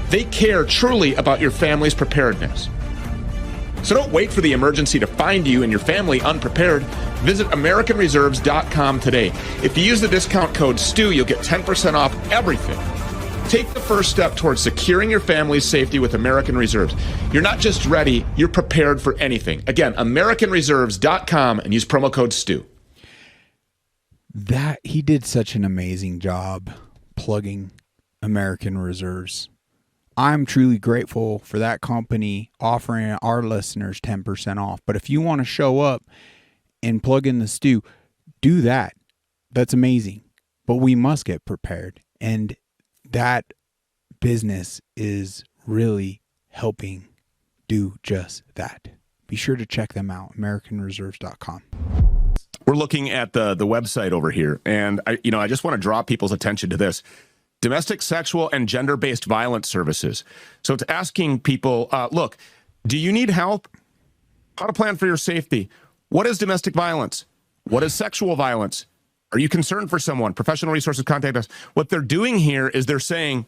They care truly about your family's preparedness. So don't wait for the emergency to find you and your family unprepared. Visit AmericanReserves.com today. If you use the discount code STU, you'll get 10% off everything. Take the first step towards securing your family's safety with American Reserves. You're not just ready, you're prepared for anything. Again, AmericanReserves.com and use promo code STU. That he did such an amazing job plugging American Reserves. I'm truly grateful for that company offering our listeners 10% off. But if you want to show up and plug in the stew, do that. That's amazing. But we must get prepared. And that business is really helping do just that. Be sure to check them out, AmericanReserves.com. We're looking at the website over here, and I just want to draw people's attention to this. Domestic, sexual, and gender-based violence services. So it's asking people, look, do you need help? How to plan for your safety? What is domestic violence? What is sexual violence? Are you concerned for someone? Professional resources, contact us. What they're doing here is they're saying,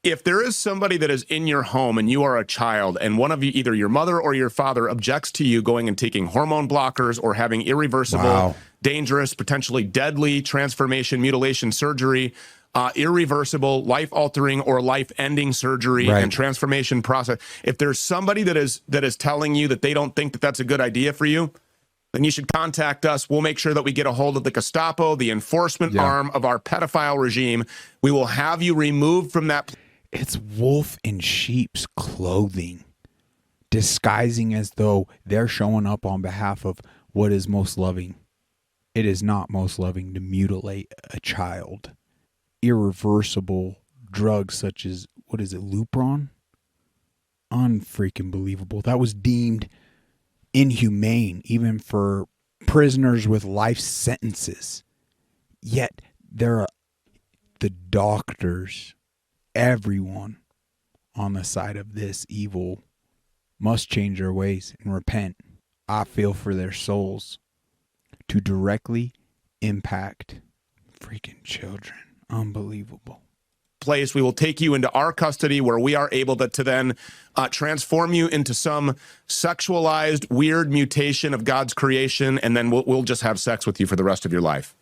if there is somebody that is in your home and you are a child and one of you, either your mother or your father, objects to you going and taking hormone blockers or having irreversible, dangerous, potentially deadly transformation, mutilation surgery, irreversible, life-altering or life-ending surgery and transformation process. If there's somebody that is telling you that they don't think that that's a good idea for you, then you should contact us. We'll make sure that we get a hold of the Gestapo, the enforcement arm of our pedophile regime. We will have you removed from that. It's wolf in sheep's clothing, disguising as though they're showing up on behalf of what is most loving. It is not most loving to mutilate a child. Irreversible drugs such as what is it, Lupron? Unfreaking believable. That was deemed inhumane even for prisoners with life sentences. Yet there are the doctors, everyone on the side of this evil must change their ways and repent. I feel for their souls to directly impact freaking children. Unbelievable. Place. We will take you into our custody where we are able to then transform you into some sexualized, weird mutation of God's creation, and then we'll just have sex with you for the rest of your life.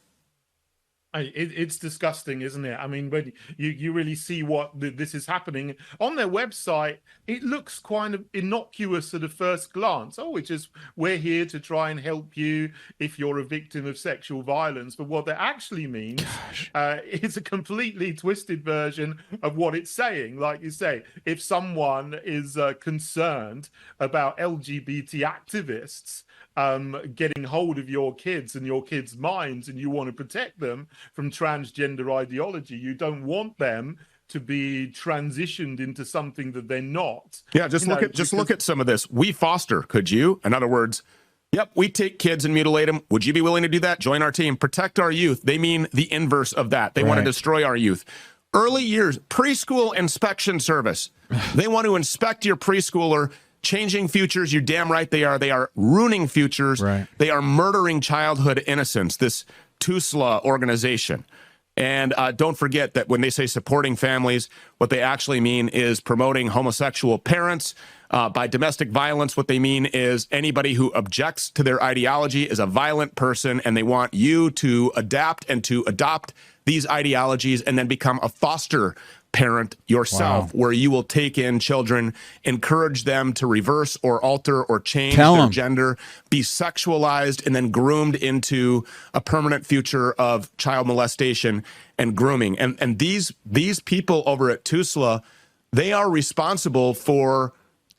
It's disgusting, isn't it? I mean, when you really see what this is happening on their website, it looks kind of innocuous at a first glance. Oh, it's just, we're here to try and help you if you're a victim of sexual violence. But what that actually means is a completely twisted version of what it's saying. Like you say, if someone is concerned about LGBT activists getting hold of your kids and your kids' minds, and you want to protect them from transgender ideology, you don't want them to be transitioned into something that they're not. Yeah, just look at some of this. We foster, could you? In other words, yep, we take kids and mutilate them. Would you be willing to do that? Join our team. Protect our youth. They mean the inverse of that. They want to destroy our youth. Early years, preschool inspection service. They want to inspect your preschooler. Changing futures, you're damn right they are. They are ruining futures. Right. They are murdering childhood innocence, this TUSLA organization. And don't forget that when they say supporting families, what they actually mean is promoting homosexual parents. By domestic violence, what they mean is anybody who objects to their ideology is a violent person, and they want you to adapt and to adopt these ideologies and then become a foster parent yourself, where you will take in children, encourage them to reverse or alter or change their gender, be sexualized, and then groomed into a permanent future of child molestation and grooming. And these people over at TUSLA, they are responsible for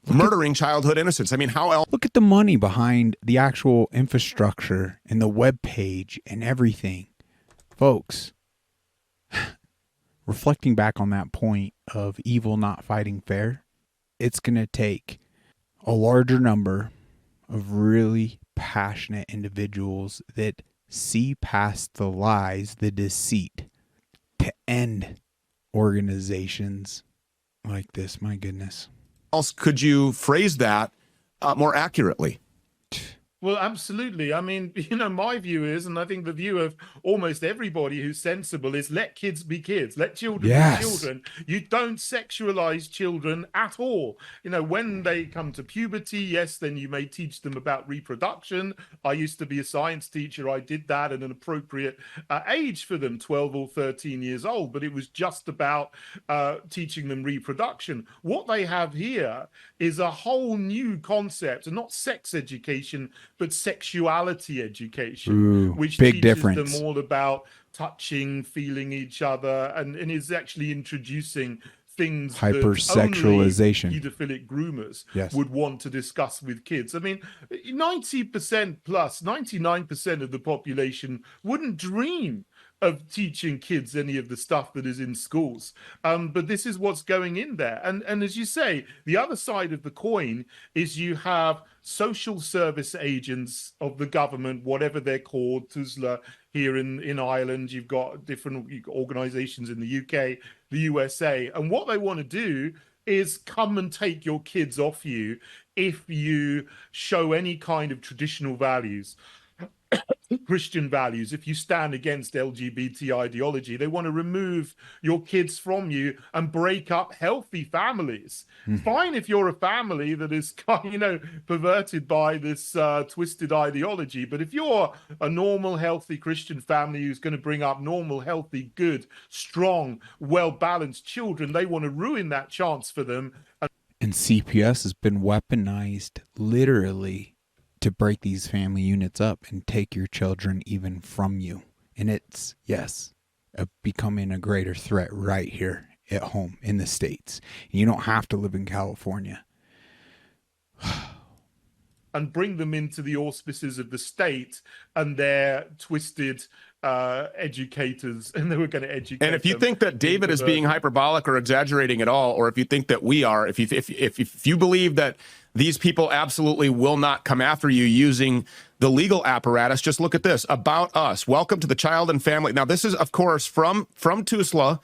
murdering childhood innocence. I mean, how else? Look at the money behind the actual infrastructure and the web page and everything. Folks, reflecting back on that point of evil not fighting fair, it's going to take a larger number of really passionate individuals that see past the lies, the deceit, to end organizations like this. My goodness. Else could you phrase that more accurately? Well, absolutely. I mean, my view is, and I think the view of almost everybody who's sensible, is let kids be kids. Let children be children. You don't sexualize children at all. When they come to puberty, yes, then you may teach them about reproduction. I used to be a science teacher. I did that at an appropriate age for them, 12 or 13 years old. But it was just about teaching them reproduction. What they have here is a whole new concept, and not sex education, but sexuality education, which teaches them all about touching, feeling each other, and is actually introducing things hypersexualization that only pedophilic groomers would want to discuss with kids. I mean, 90% plus, 99% of the population wouldn't dream of teaching kids any of the stuff that is in schools. But this is what's going in there. And as you say, the other side of the coin is you have social service agents of the government, whatever they're called, TUSLA here in Ireland. You've got different organizations in the UK, the USA. And what they want to do is come and take your kids off you if you show any kind of traditional values. Christian values, if you stand against LGBT ideology. They want to remove your kids from you and break up healthy families. Fine if you're a family that is, perverted by this twisted ideology, but if you're a normal, healthy Christian family who's going to bring up normal, healthy, good, strong, well-balanced children, they want to ruin that chance for them. And CPS has been weaponized literally to break these family units up and take your children even from you. And it's, becoming a greater threat right here at home in the States. And you don't have to live in California. and bring them into the auspices of the state and their twisted educators, and they were going to educate. And if you think that David is being hyperbolic or exaggerating at all, or if you think that we are, if you believe that these people absolutely will not come after you using the legal apparatus, just look at this. About Us. Welcome to the Child and Family. Now, this is, of course, from TUSLA,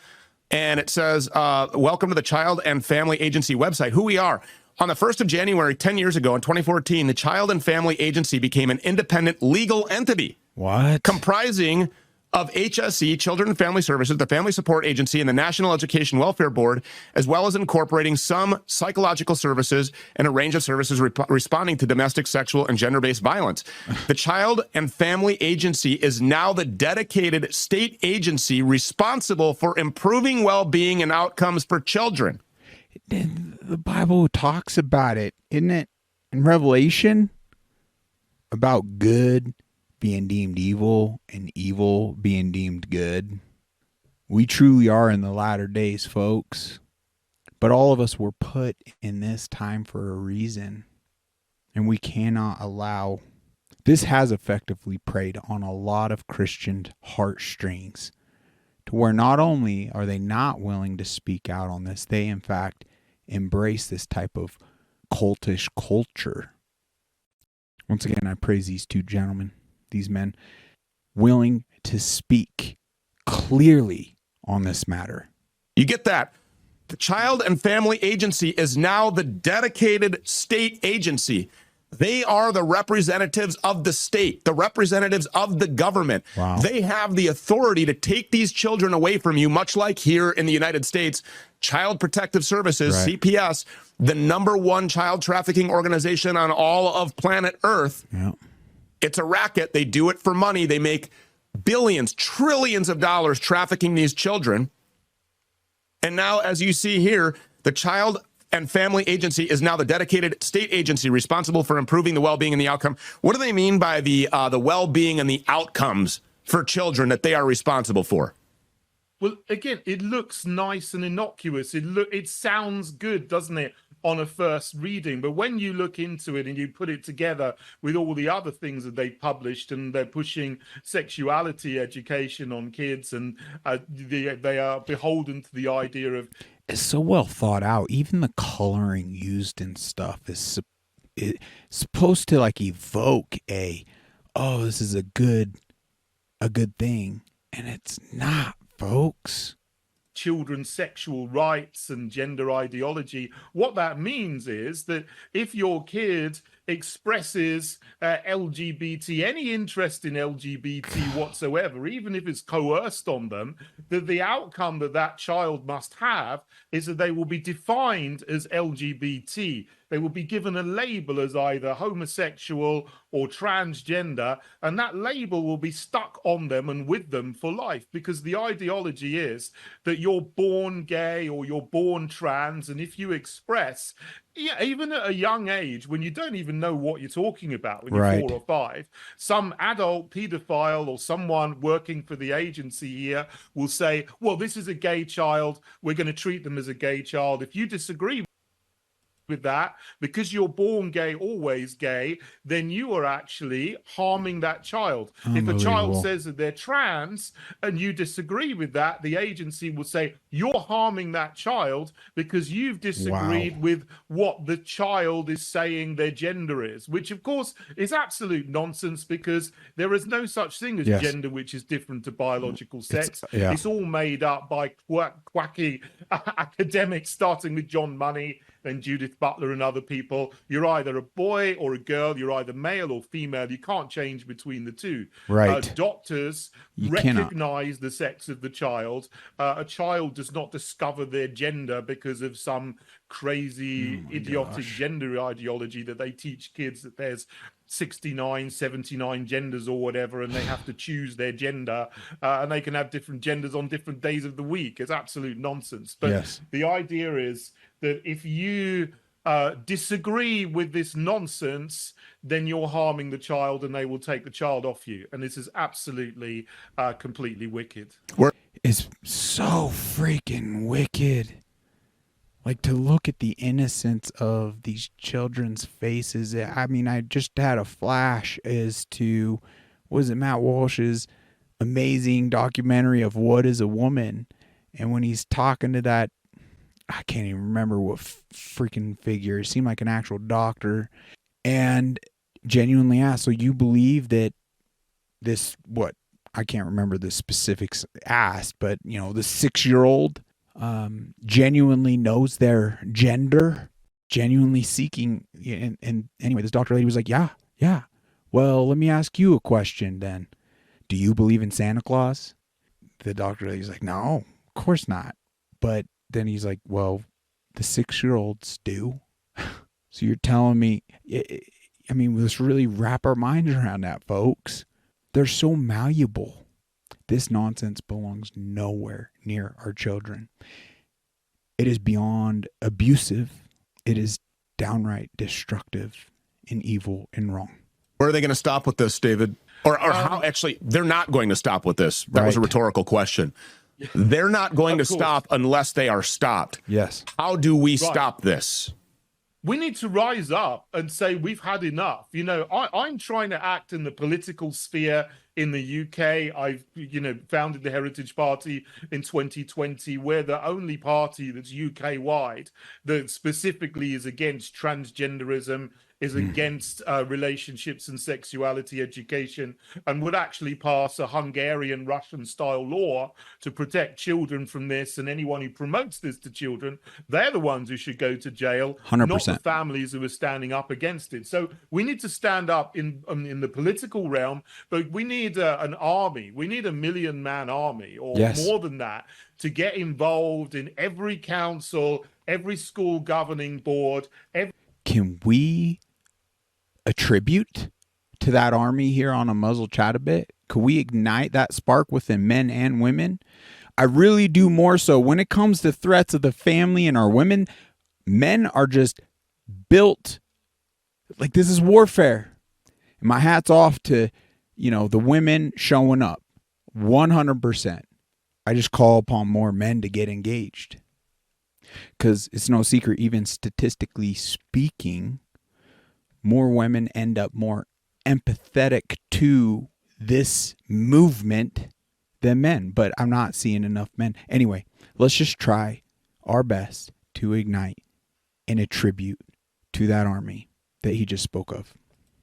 and it says, welcome to the Child and Family Agency website, who we are. On the 1st of January, 10 years ago, in 2014, the Child and Family Agency became an independent legal entity. What? Comprising of HSE, Children and Family Services, the Family Support Agency, and the National Education Welfare Board, as well as incorporating some psychological services and a range of services responding to domestic, sexual, and gender-based violence. The Child and Family Agency is now the dedicated state agency responsible for improving well-being and outcomes for children. The Bible talks about it, isn't it? In Revelation, about good being deemed evil and evil being deemed good. We truly are in the latter days, folks. But all of us were put in this time for a reason. And we cannot allow... This has effectively preyed on a lot of Christian heartstrings, to where not only are they not willing to speak out on this, they in fact embrace this type of cultish culture. Once again, I praise these two gentlemen, these men, willing to speak clearly on this matter. You get that? The Child and Family Agency is now the dedicated state agency. They are the representatives of the state, the representatives of the government. Wow. They have the authority to take these children away from you, much like here in the United States, Child Protective Services, right. CPS, the #1 child trafficking organization on all of planet Earth. Yeah. It's a racket. They do it for money. They make billions, trillions of dollars trafficking these children. And now, as you see here, the Child and Family Agency is now the dedicated state agency responsible for improving the well-being and the outcome. What do they mean by the well-being and the outcomes for children that they are responsible for? Well, again, it looks nice and innocuous. It sounds good, doesn't it, on a first reading? But when you look into it and you put it together with all the other things that they published, and they're pushing sexuality education on kids, and they are beholden to the idea of... It's so well thought out. Even the coloring used in stuff is supposed to like evoke this is a good thing, and it's not, folks. Children's sexual rights and gender ideology. What that means is that if your kid expresses LGBT, any interest in LGBT whatsoever, even if it's coerced on them, that the outcome that child must have is that they will be defined as LGBT. They will be given a label as either homosexual or transgender, and that label will be stuck on them and with them for life, because the ideology is that you're born gay or you're born trans, and if you express, even at a young age, when you don't even know what you're talking about, when you're right. 4 or 5, some adult pedophile or someone working for the agency here will say, well, this is a gay child, we're going to treat them as a gay child. If you disagree with that, because you're born gay, always gay, then you are actually harming that child. If a child says that they're trans and you disagree with that, the agency will say you're harming that child because you've disagreed with what the child is saying their gender is, which of course is absolute nonsense, because there is no such thing as gender which is different to biological sex. It's all made up by quacky academics, starting with John Money and Judith Butler and other people. You're either a boy or a girl, you're either male or female, you can't change between the two. Right. Doctors recognize the sex of the child. A child does not discover their gender because of some crazy idiotic gender ideology that they teach kids, that there's 69, 79 genders or whatever, and they have to choose their gender, and they can have different genders on different days of the week. It's absolute nonsense. But the idea is that if you disagree with this nonsense, then you're harming the child and they will take the child off you. And this is absolutely completely wicked. It's so freaking wicked. Like, to look at the innocence of these children's faces. I mean, I just had a flash as to, was it Matt Walsh's amazing documentary of What is a Woman? And when he's talking to that, I can't even remember what freaking figure. It seemed like an actual doctor. And genuinely asked, so you believe that this, what, I can't remember the specifics asked, but, you know, the 6-year-old genuinely knows their gender, genuinely seeking. And anyway, this doctor lady was like, yeah. Well, let me ask you a question then. Do you believe in Santa Claus? The doctor lady's like, no, of course not. But then he's like, well, the 6-year-olds do. So you're telling me, I mean, let's really wrap our minds around that, folks. They're so malleable. This nonsense belongs nowhere near our children. It is beyond abusive. It is downright destructive and evil and wrong. Where are they going to stop with this, David? Or how, actually, they're not going to stop with this. That was a rhetorical question. They're not going to stop unless they are stopped. Yes. How do we stop this? We need to rise up and say we've had enough. You know, I'm trying to act in the political sphere in the UK. I've, you know, founded the Heritage Party in 2020. We're the only party that's UK-wide that specifically is against transgenderism, is against relationships and sexuality education, and would actually pass a Hungarian Russian-style law to protect children from this, and anyone who promotes this to children, they're the ones who should go to jail, 100%. not the families who are standing up against it. So we need to stand up in the political realm, but we need an army. We need a 1 million-man army, or more than that, to get involved in every council, every school governing board. Can we attribute to that army here on Unmuzzled Chat a bit? Could we ignite that spark within men and women? I really do, more so when it comes to threats of the family and our women. Men are just built like this is warfare. And my hat's off to, you know, the women showing up 100%. I just call upon more men to get engaged, because it's no secret, even statistically speaking, more women end up more empathetic to this movement than men. But I'm not seeing enough men. Anyway, let's just try our best to ignite and attribute to that army that he just spoke of.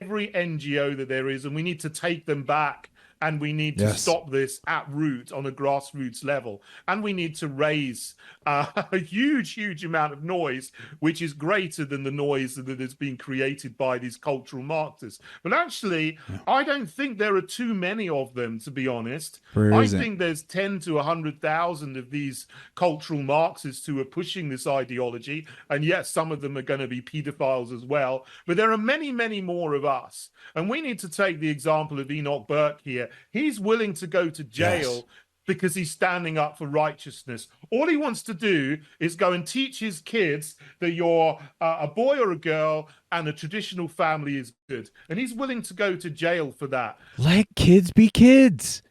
Every NGO that there is, and we need to take them back, and we need to stop this at root on a grassroots level. And we need to raise a huge amount of noise, which is greater than the noise that has been created by these cultural Marxists. But actually, I don't think there are too many of them, to be honest. I think there's 10 to 100,000 of these cultural Marxists who are pushing this ideology. And yes, some of them are going to be pedophiles as well. But there are many more of us. And we need to take the example of Enoch Burke here. He's willing to go to jail because he's standing up for righteousness. All he wants to do is go and teach his kids that you're a boy or a girl and a traditional family is good. And he's willing to go to jail for that. Let kids be kids.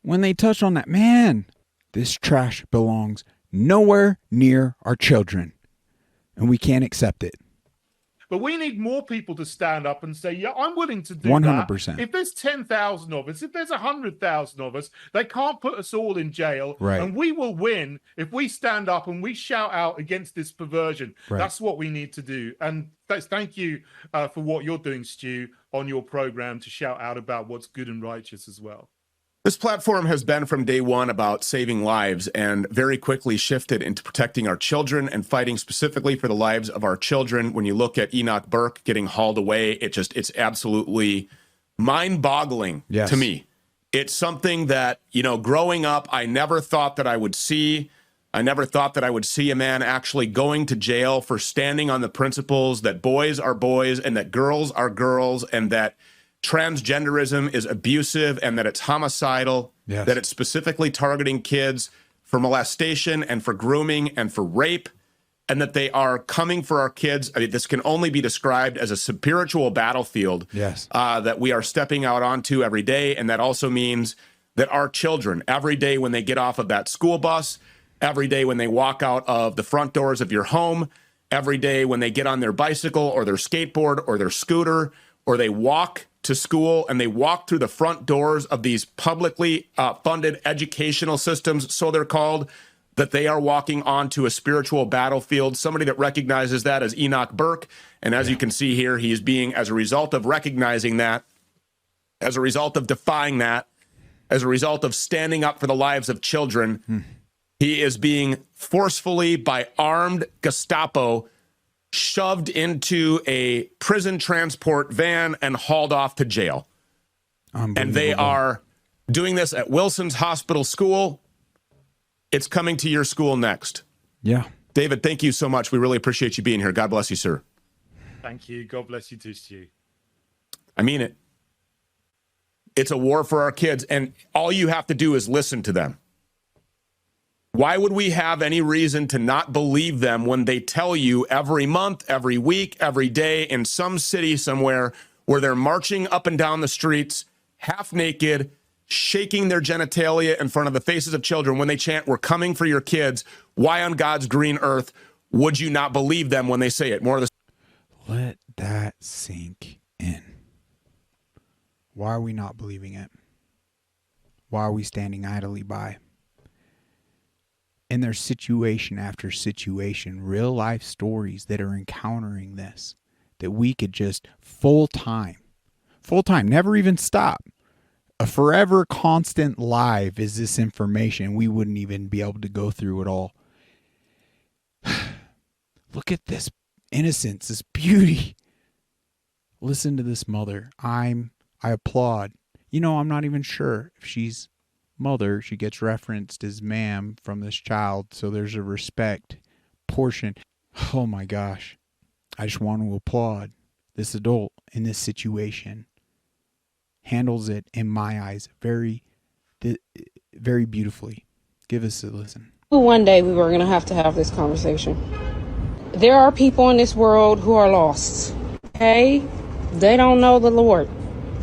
When they touch on that, man, this trash belongs nowhere near our children. And we can't accept it. But we need more people to stand up and say, yeah, I'm willing to do 100%. that. If there's 10,000 of us, if there's 100,000 of us, they can't put us all in jail. Right. And we will win if we stand up and we shout out against this perversion. Right. That's what we need to do. And thank you for what you're doing, Stu, on your program to shout out about what's good and righteous as well. This platform has been from day one about saving lives, and very quickly shifted into protecting our children and fighting specifically for the lives of our children. When you look at Enoch Burke getting hauled away, it's absolutely mind-boggling to me. It's something that, you know, growing up, I never thought that I would see. I never thought that I would see a man actually going to jail for standing on the principles that boys are boys and that girls are girls, and that transgenderism is abusive and that it's homicidal, that it's specifically targeting kids for molestation and for grooming and for rape, and that they are coming for our kids. I mean, this can only be described as a spiritual battlefield that we are stepping out onto every day. And that also means that our children, every day when they get off of that school bus, every day when they walk out of the front doors of your home, every day when they get on their bicycle or their skateboard or their scooter, or they walk to school and they walk through the front doors of these publicly funded educational systems, so they're called, that they are walking onto a spiritual battlefield. Somebody that recognizes that as Enoch Burke. And as you can see here, he is being, as a result of recognizing that, as a result of defying that, as a result of standing up for the lives of children, he is being forcefully, by armed Gestapo, shoved into a prison transport van and hauled off to jail. And they are doing this at Wilson's Hospital School. It's coming to your school next. Yeah. David, thank you so much. We really appreciate you being here. God bless you, sir. Thank you. God bless you too, Stu. I mean it. It's a war for our kids, and all you have to do is listen to them. Why would we have any reason to not believe them when they tell you every month, every week, every day in some city somewhere where they're marching up and down the streets, half naked, shaking their genitalia in front of the faces of children when they chant, "We're coming for your kids"? Why on God's green earth would you not believe them when they say it? More of the... Let that sink in. Why are we not believing it? Why are we standing idly by? And there's situation after situation, real life stories that are encountering this, that we could just full time, never even stop. A forever constant live is this information. We wouldn't even be able to go through it all. Look at this innocence, this beauty. Listen to this mother. I applaud. You know, I'm not even sure if she's mother. She gets referenced as ma'am from this child, so there's a respect portion. Oh my gosh. I just want to applaud this adult in this situation. Handles it, in my eyes, very, very beautifully. Give us a listen. One day we were going to have this conversation. There are people in this world who are lost. Okay? They don't know the Lord.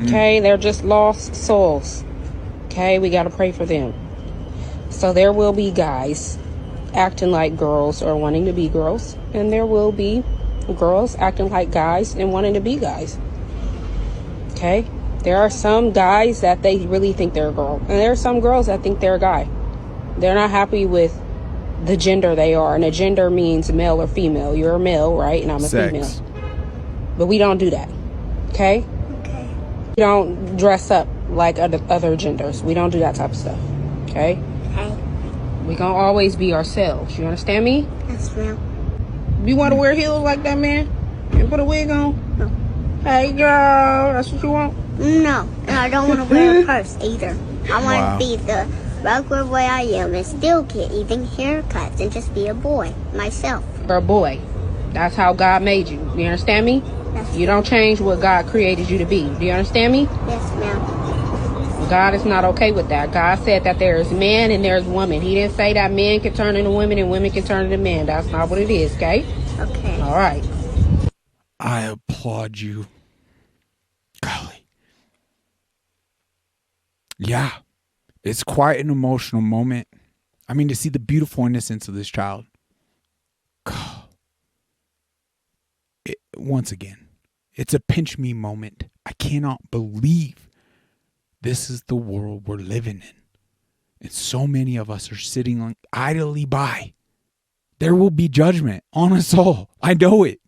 Okay? They're just lost souls. Okay? We got to pray for them. So there will be guys acting like girls or wanting to be girls. And there will be girls acting like guys and wanting to be guys. Okay? There are some guys that they really think they're a girl. And there are some girls that think they're a guy. They're not happy with the gender they are. And a gender means male or female. You're a male, right? And I'm a female. But we don't do that. Okay? Okay. We don't dress up like other genders. We don't do that type of stuff. Okay? Okay. We gonna always be ourselves. You understand me? Yes, ma'am. You want to wear heels like that, man? And put a wig on? No. Hey, girl. That's what you want? No. And I don't want to wear a purse either. I want to be the regular way I am and still get even haircuts and just be a boy myself. You're a boy. That's how God made you. You understand me? Yes. You don't change what God created you to be. Do you understand me? Yes, ma'am. God is not okay with that. God said that there is man and there's woman. He didn't say that men can turn into women and women can turn into men. That's not what it is, okay? Okay. All right. I applaud you. Golly. Yeah. It's quite an emotional moment. I mean, to see the beautiful innocence of this child. Once again, it's a pinch me moment. I cannot believe this is the world we're living in. And so many of us are sitting idly by. There will be judgment on us all. I know it.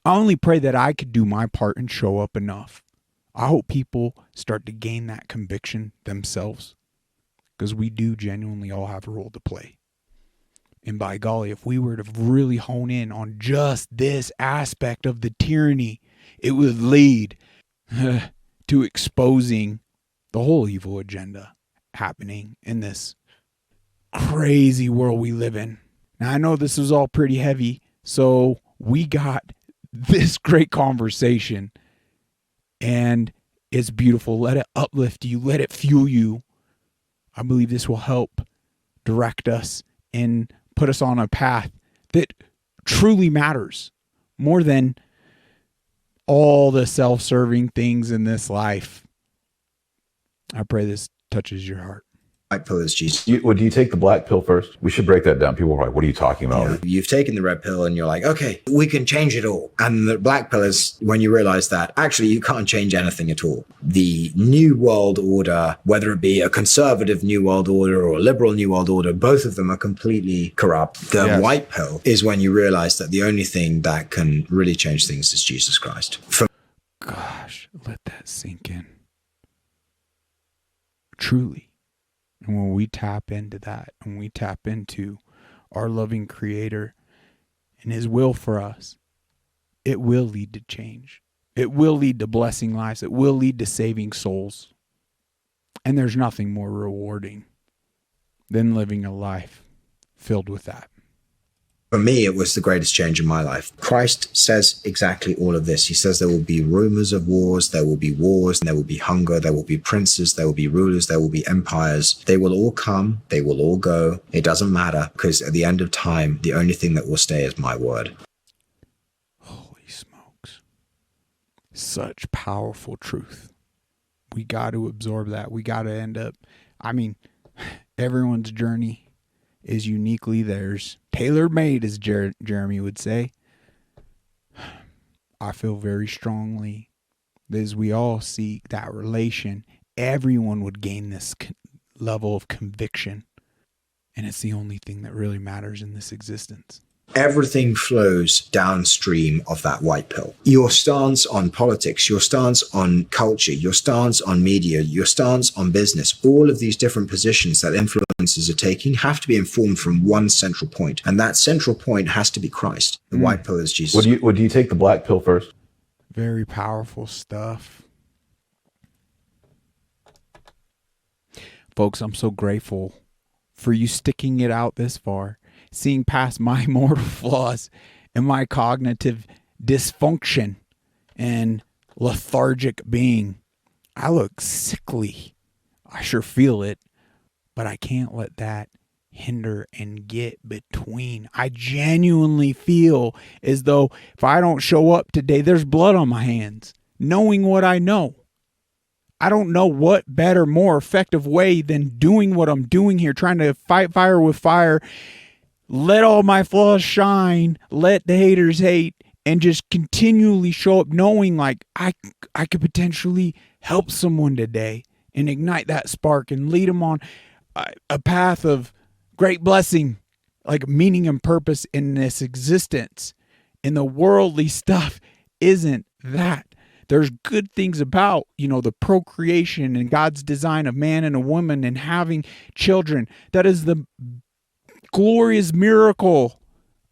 I only pray that I could do my part and show up enough. I hope people start to gain that conviction themselves. Because we do genuinely all have a role to play. And by golly, if we were to really hone in on just this aspect of the tyranny, it would lead to exposing the whole evil agenda happening in this crazy world we live in. Now, I know this is all pretty heavy, so we got this great conversation, and it's beautiful. Let it uplift you. Let it fuel you. I believe this will help direct us and put us on a path that truly matters more than all the self-serving things in this life. I pray this touches your heart. white pill is Jesus. Do you take the black pill first? We should break that down. People are like, what are you talking about? You've taken the red pill and you're like, okay, we can change it all. And the black pill is when you realize that actually you can't change anything at all. The new world order, whether it be a conservative new world order or a liberal new world order, both of them are completely corrupt. The white pill is when you realize that the only thing that can really change things is Jesus Christ. Gosh, let that sink in. Truly. And when we tap into that, when we tap into our loving Creator and His will for us, it will lead to change. It will lead to blessing lives. It will lead to saving souls. And there's nothing more rewarding than living a life filled with that. For me, it was the greatest change in my life. Christ says exactly all of this. He says there will be rumors of wars, there will be wars, there will be hunger, there will be princes, there will be rulers, there will be empires. They will all come, they will all go. It doesn't matter, because at the end of time, the only thing that will stay is my word. Holy smokes. Such powerful truth. We got to absorb that. We got to end up, everyone's journey is uniquely theirs. Tailor-made, as Jeremy would say. I feel very strongly that as we all seek that relation, everyone would gain this level of conviction. And it's the only thing that really matters in this existence. Everything flows downstream of that white pill. Your stance on politics, your stance on culture, your stance on media, your stance on business, all of these different positions that influencers are taking have to be informed from one central point. And that central point has to be Christ. The white pill is Jesus. Would you take the black pill first? Very powerful stuff. Folks, I'm so grateful for you sticking it out this far. Seeing past my mortal flaws and my cognitive dysfunction and lethargic being. I look sickly. I sure feel it, but I can't let that hinder and get between. I genuinely feel as though if I don't show up today, there's blood on my hands. Knowing what I know. I don't know what better, more effective way than doing what I'm doing here, trying to fight fire with fire. Let all my flaws shine, let the haters hate, and just continually show up knowing like I could potentially help someone today and ignite that spark and lead them on a path of great blessing, like meaning and purpose in this existence. And the worldly stuff isn't that. There's good things about, the procreation and God's design of man and a woman and having children. That is the glorious miracle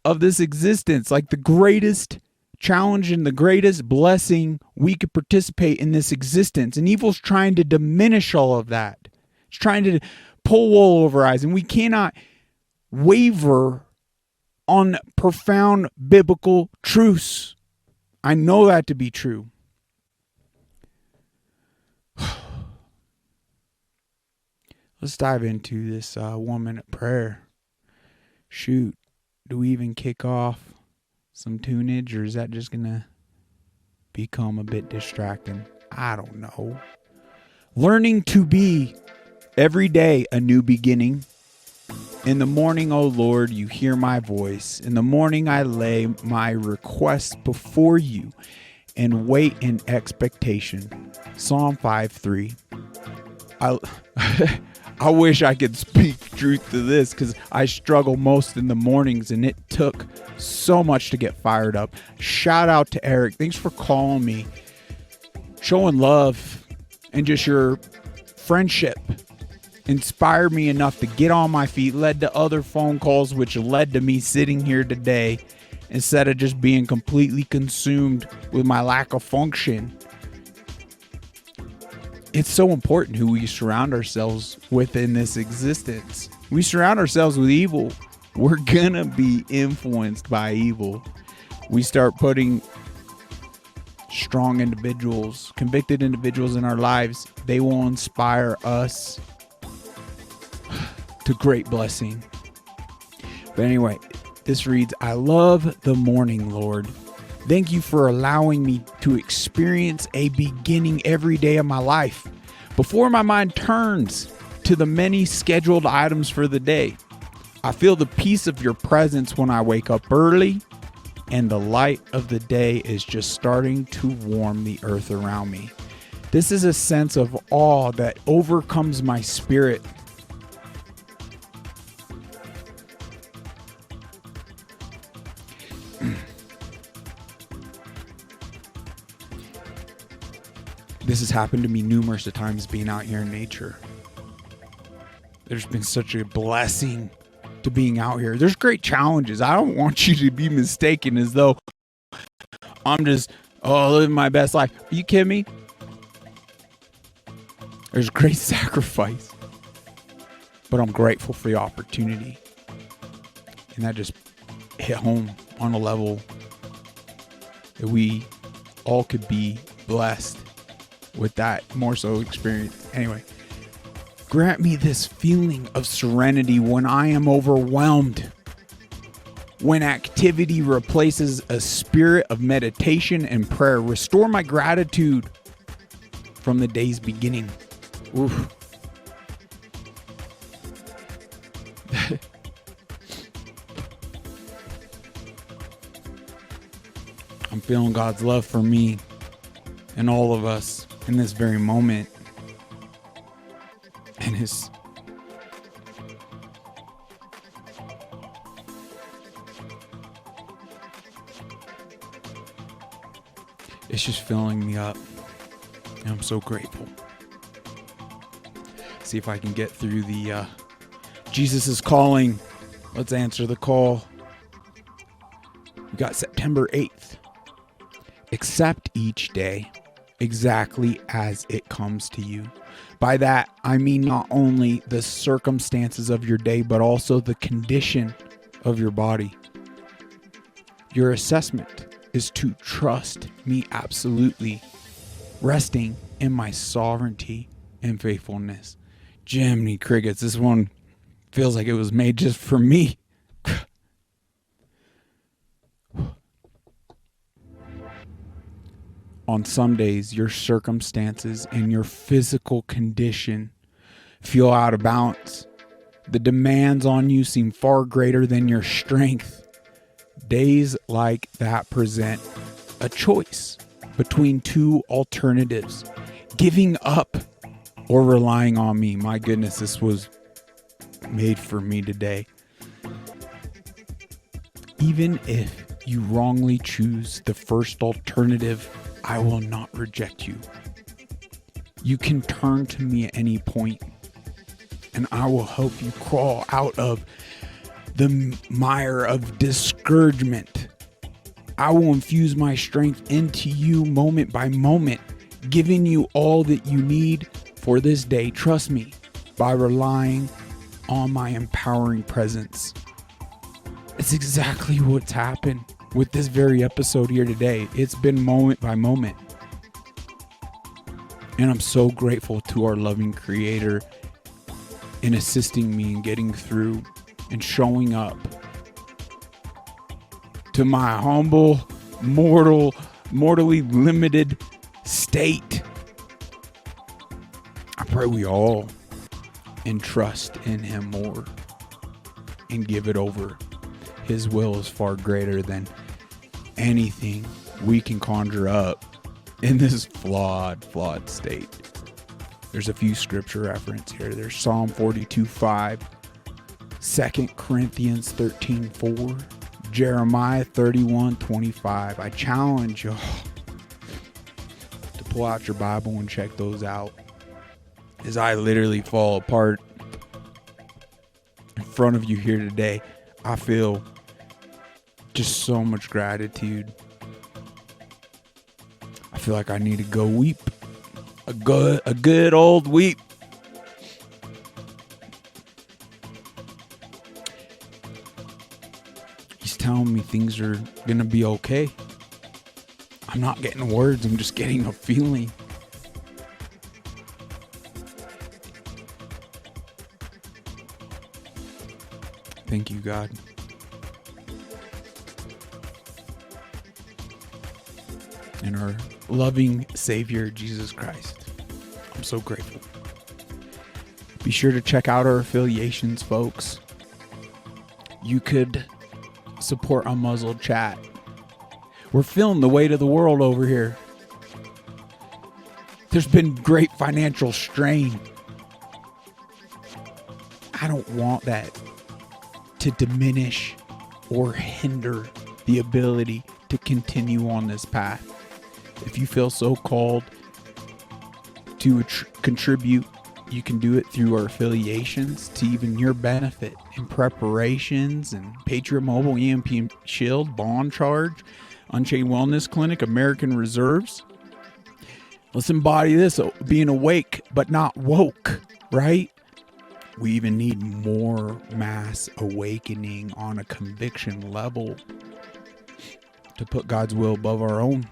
of this existence, like the greatest challenge and the greatest blessing we could participate in this existence. And evil's trying to diminish all of that. It's trying to pull wool over eyes, and we cannot waver on profound biblical truths. I know that to be true. Let's dive into this 1 minute prayer. Shoot, do we even kick off some tunage, or is that just gonna become a bit distracting? I don't know. Learning to be every day a new beginning. In the morning, O Lord, you hear my voice. In the morning I lay my requests before you and wait in expectation. Psalm 5:3. I wish I could speak truth to this because I struggle most in the mornings, and it took so much to get fired up. Shout out to Eric. Thanks for calling me, showing love, and just your friendship inspired me enough to get on my feet, led to other phone calls, which led to me sitting here today instead of just being completely consumed with my lack of function. It's so important who we surround ourselves with in this existence. We surround ourselves with evil, we're gonna be influenced by evil. We start putting strong individuals, convicted individuals in our lives. They will inspire us to great blessing. But anyway, this reads, I love the morning, Lord. Thank you for allowing me to experience a beginning every day of my life. Before my mind turns to the many scheduled items for the day. I feel the peace of your presence when I wake up early, and the light of the day is just starting to warm the earth around me. This is a sense of awe that overcomes my spirit. This has happened to me numerous times being out here in nature. There's been such a blessing to being out here. There's great challenges. I don't want you to be mistaken as though I'm just, living my best life. Are you kidding me? There's great sacrifice. But I'm grateful for the opportunity. And that just hit home on a level that we all could be blessed with that more so experience. Anyway, grant me this feeling of serenity when I am overwhelmed. When activity replaces a spirit of meditation and prayer, restore my gratitude from the day's beginning. Oof. I'm feeling God's love for me and all of us in this very moment. And it's just filling me up. And I'm so grateful. See if I can get through the Jesus is calling. Let's answer the call. We got September 8th. Accept each day exactly as it comes to you. By that, I mean not only the circumstances of your day, but also the condition of your body. Your assessment is to trust me absolutely, resting in my sovereignty and faithfulness. Jiminy Crickets, this one feels like it was made just for me. On some days, your circumstances and your physical condition feel out of balance. The demands on you seem far greater than your strength. Days like that present a choice between two alternatives: giving up or relying on me. My goodness, this was made for me today. Even if you wrongly choose the first alternative, I will not reject you. You can turn to me at any point, and I will help you crawl out of the mire of discouragement. I will infuse my strength into you moment by moment, giving you all that you need for this day. Trust me, by relying on my empowering presence. It's exactly what's happened with this very episode here today. It's been moment by moment. And I'm so grateful to our loving Creator in assisting me in getting through and showing up to my humble, mortally limited state. I pray we all entrust in Him more and give it over. His will is far greater than anything we can conjure up in this flawed state. There's a few scripture reference here. There's Psalm 42:5, 2 Corinthians 13:4, Jeremiah 31:25. I challenge you to pull out your Bible and check those out, as I literally fall apart in front of you here today. I feel just so much gratitude. I feel like I need to go weep. A good old weep. He's telling me things are gonna be okay. I'm not getting words, I'm just getting a feeling. Thank you, God. And our loving Savior, Jesus Christ. I'm so grateful. Be sure to check out our affiliations, folks. You could support Unmuzzled Chat. We're feeling the weight of the world over here. There's been great financial strain. I don't want that to diminish or hinder the ability to continue on this path. If you feel so called to contribute, you can do it through our affiliations to even your benefit in preparations and Patriot Mobile, EMP Shield, Bond Charge, Unchained Wellness Clinic, American Reserves. Let's embody this, being awake but not woke, right? We even need more mass awakening on a conviction level to put God's will above our own.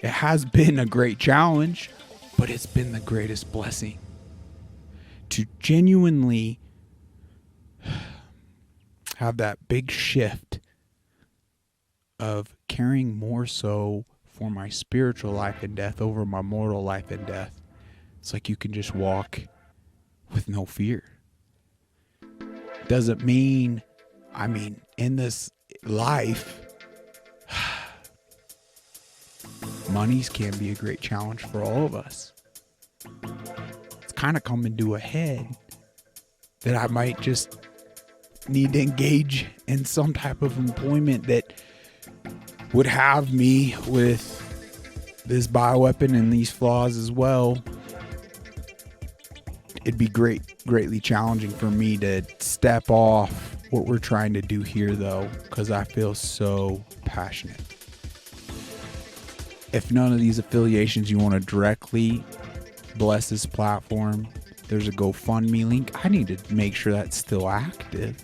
It has been a great challenge, but it's been the greatest blessing to genuinely have that big shift of caring more so for my spiritual life and death over my mortal life and death. It's like you can just walk with no fear. Doesn't mean, in this life, monies can be a great challenge for all of us. It's kind of coming to a head that I might just need to engage in some type of employment that would have me with this bioweapon and these flaws as well. It'd be greatly challenging for me to step off what we're trying to do here, though, because I feel so passionate. If none of these affiliations you want to directly bless this platform, there's a GoFundMe link. I need to make sure that's still active,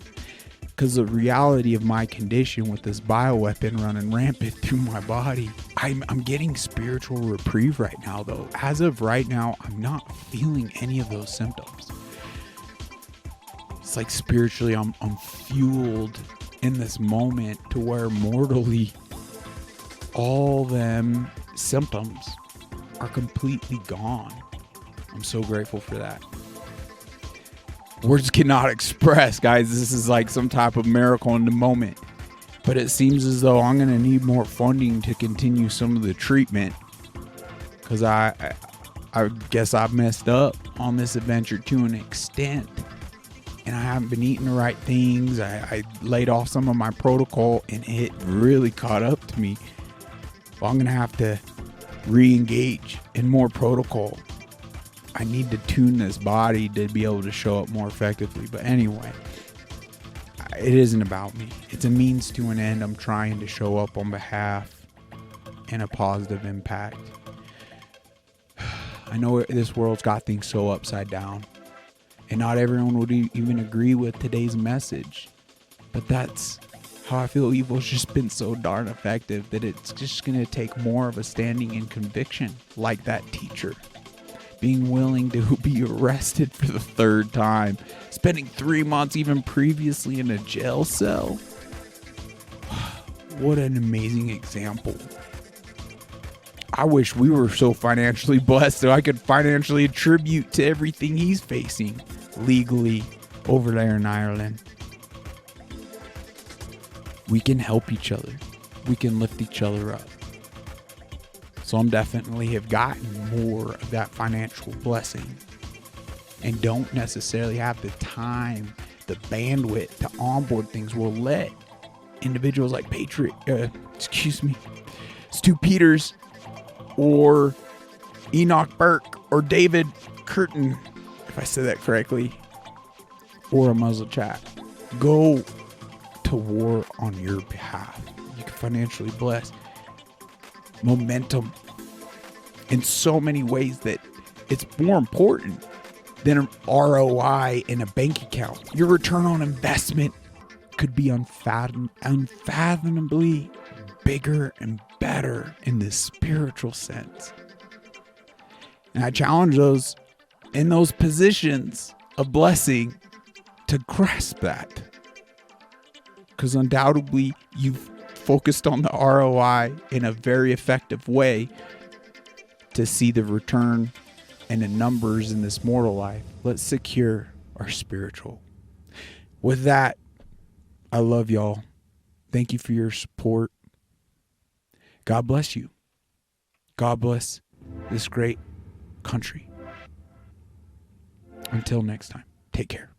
because the reality of my condition with this bioweapon running rampant through my body, I'm getting spiritual reprieve right now, though. As of right now, I'm not feeling any of those symptoms. It's like spiritually I'm fueled in this moment to where mortally all them symptoms are completely gone. I'm so grateful for that. Words cannot express, guys. This is like some type of miracle in the moment. But it seems as though I'm going to need more funding to continue some of the treatment, because I guess I've messed up on this adventure to an extent. And I haven't been eating the right things. I laid off some of my protocol, and it really caught up to me. Well, I'm going to have to re-engage in more protocol. I need to tune this body to be able to show up more effectively. But anyway, it isn't about me. It's a means to an end. I'm trying to show up on behalf and a positive impact. I know this world's got things so upside down, and not everyone would even agree with today's message. But that's how I feel. Evil's just been so darn effective that it's just going to take more of a standing in conviction, like that teacher. Being willing to be arrested for the third time, spending 3 months even previously in a jail cell. What an amazing example. I wish we were so financially blessed so I could financially attribute to everything he's facing legally over there in Ireland. We can help each other. We can lift each other up. So I'm definitely have gotten more of that financial blessing, and don't necessarily have the time, the bandwidth to onboard things. We'll let individuals like Stu Peters or Enoch Burke or David Curtin, if I said that correctly, or Unmuzzled Chat, go to war on your behalf. You can financially bless. Momentum in so many ways that it's more important than an ROI in a bank account. Your return on investment could be unfathomably bigger and better in this spiritual sense. And I challenge those in those positions of blessing to grasp that, because undoubtedly you've focused on the ROI in a very effective way to see the return and in numbers in this mortal life. Let's secure our spiritual. With that, I love y'all. Thank you for your support. God bless you. God bless this great country. Until next time, take care.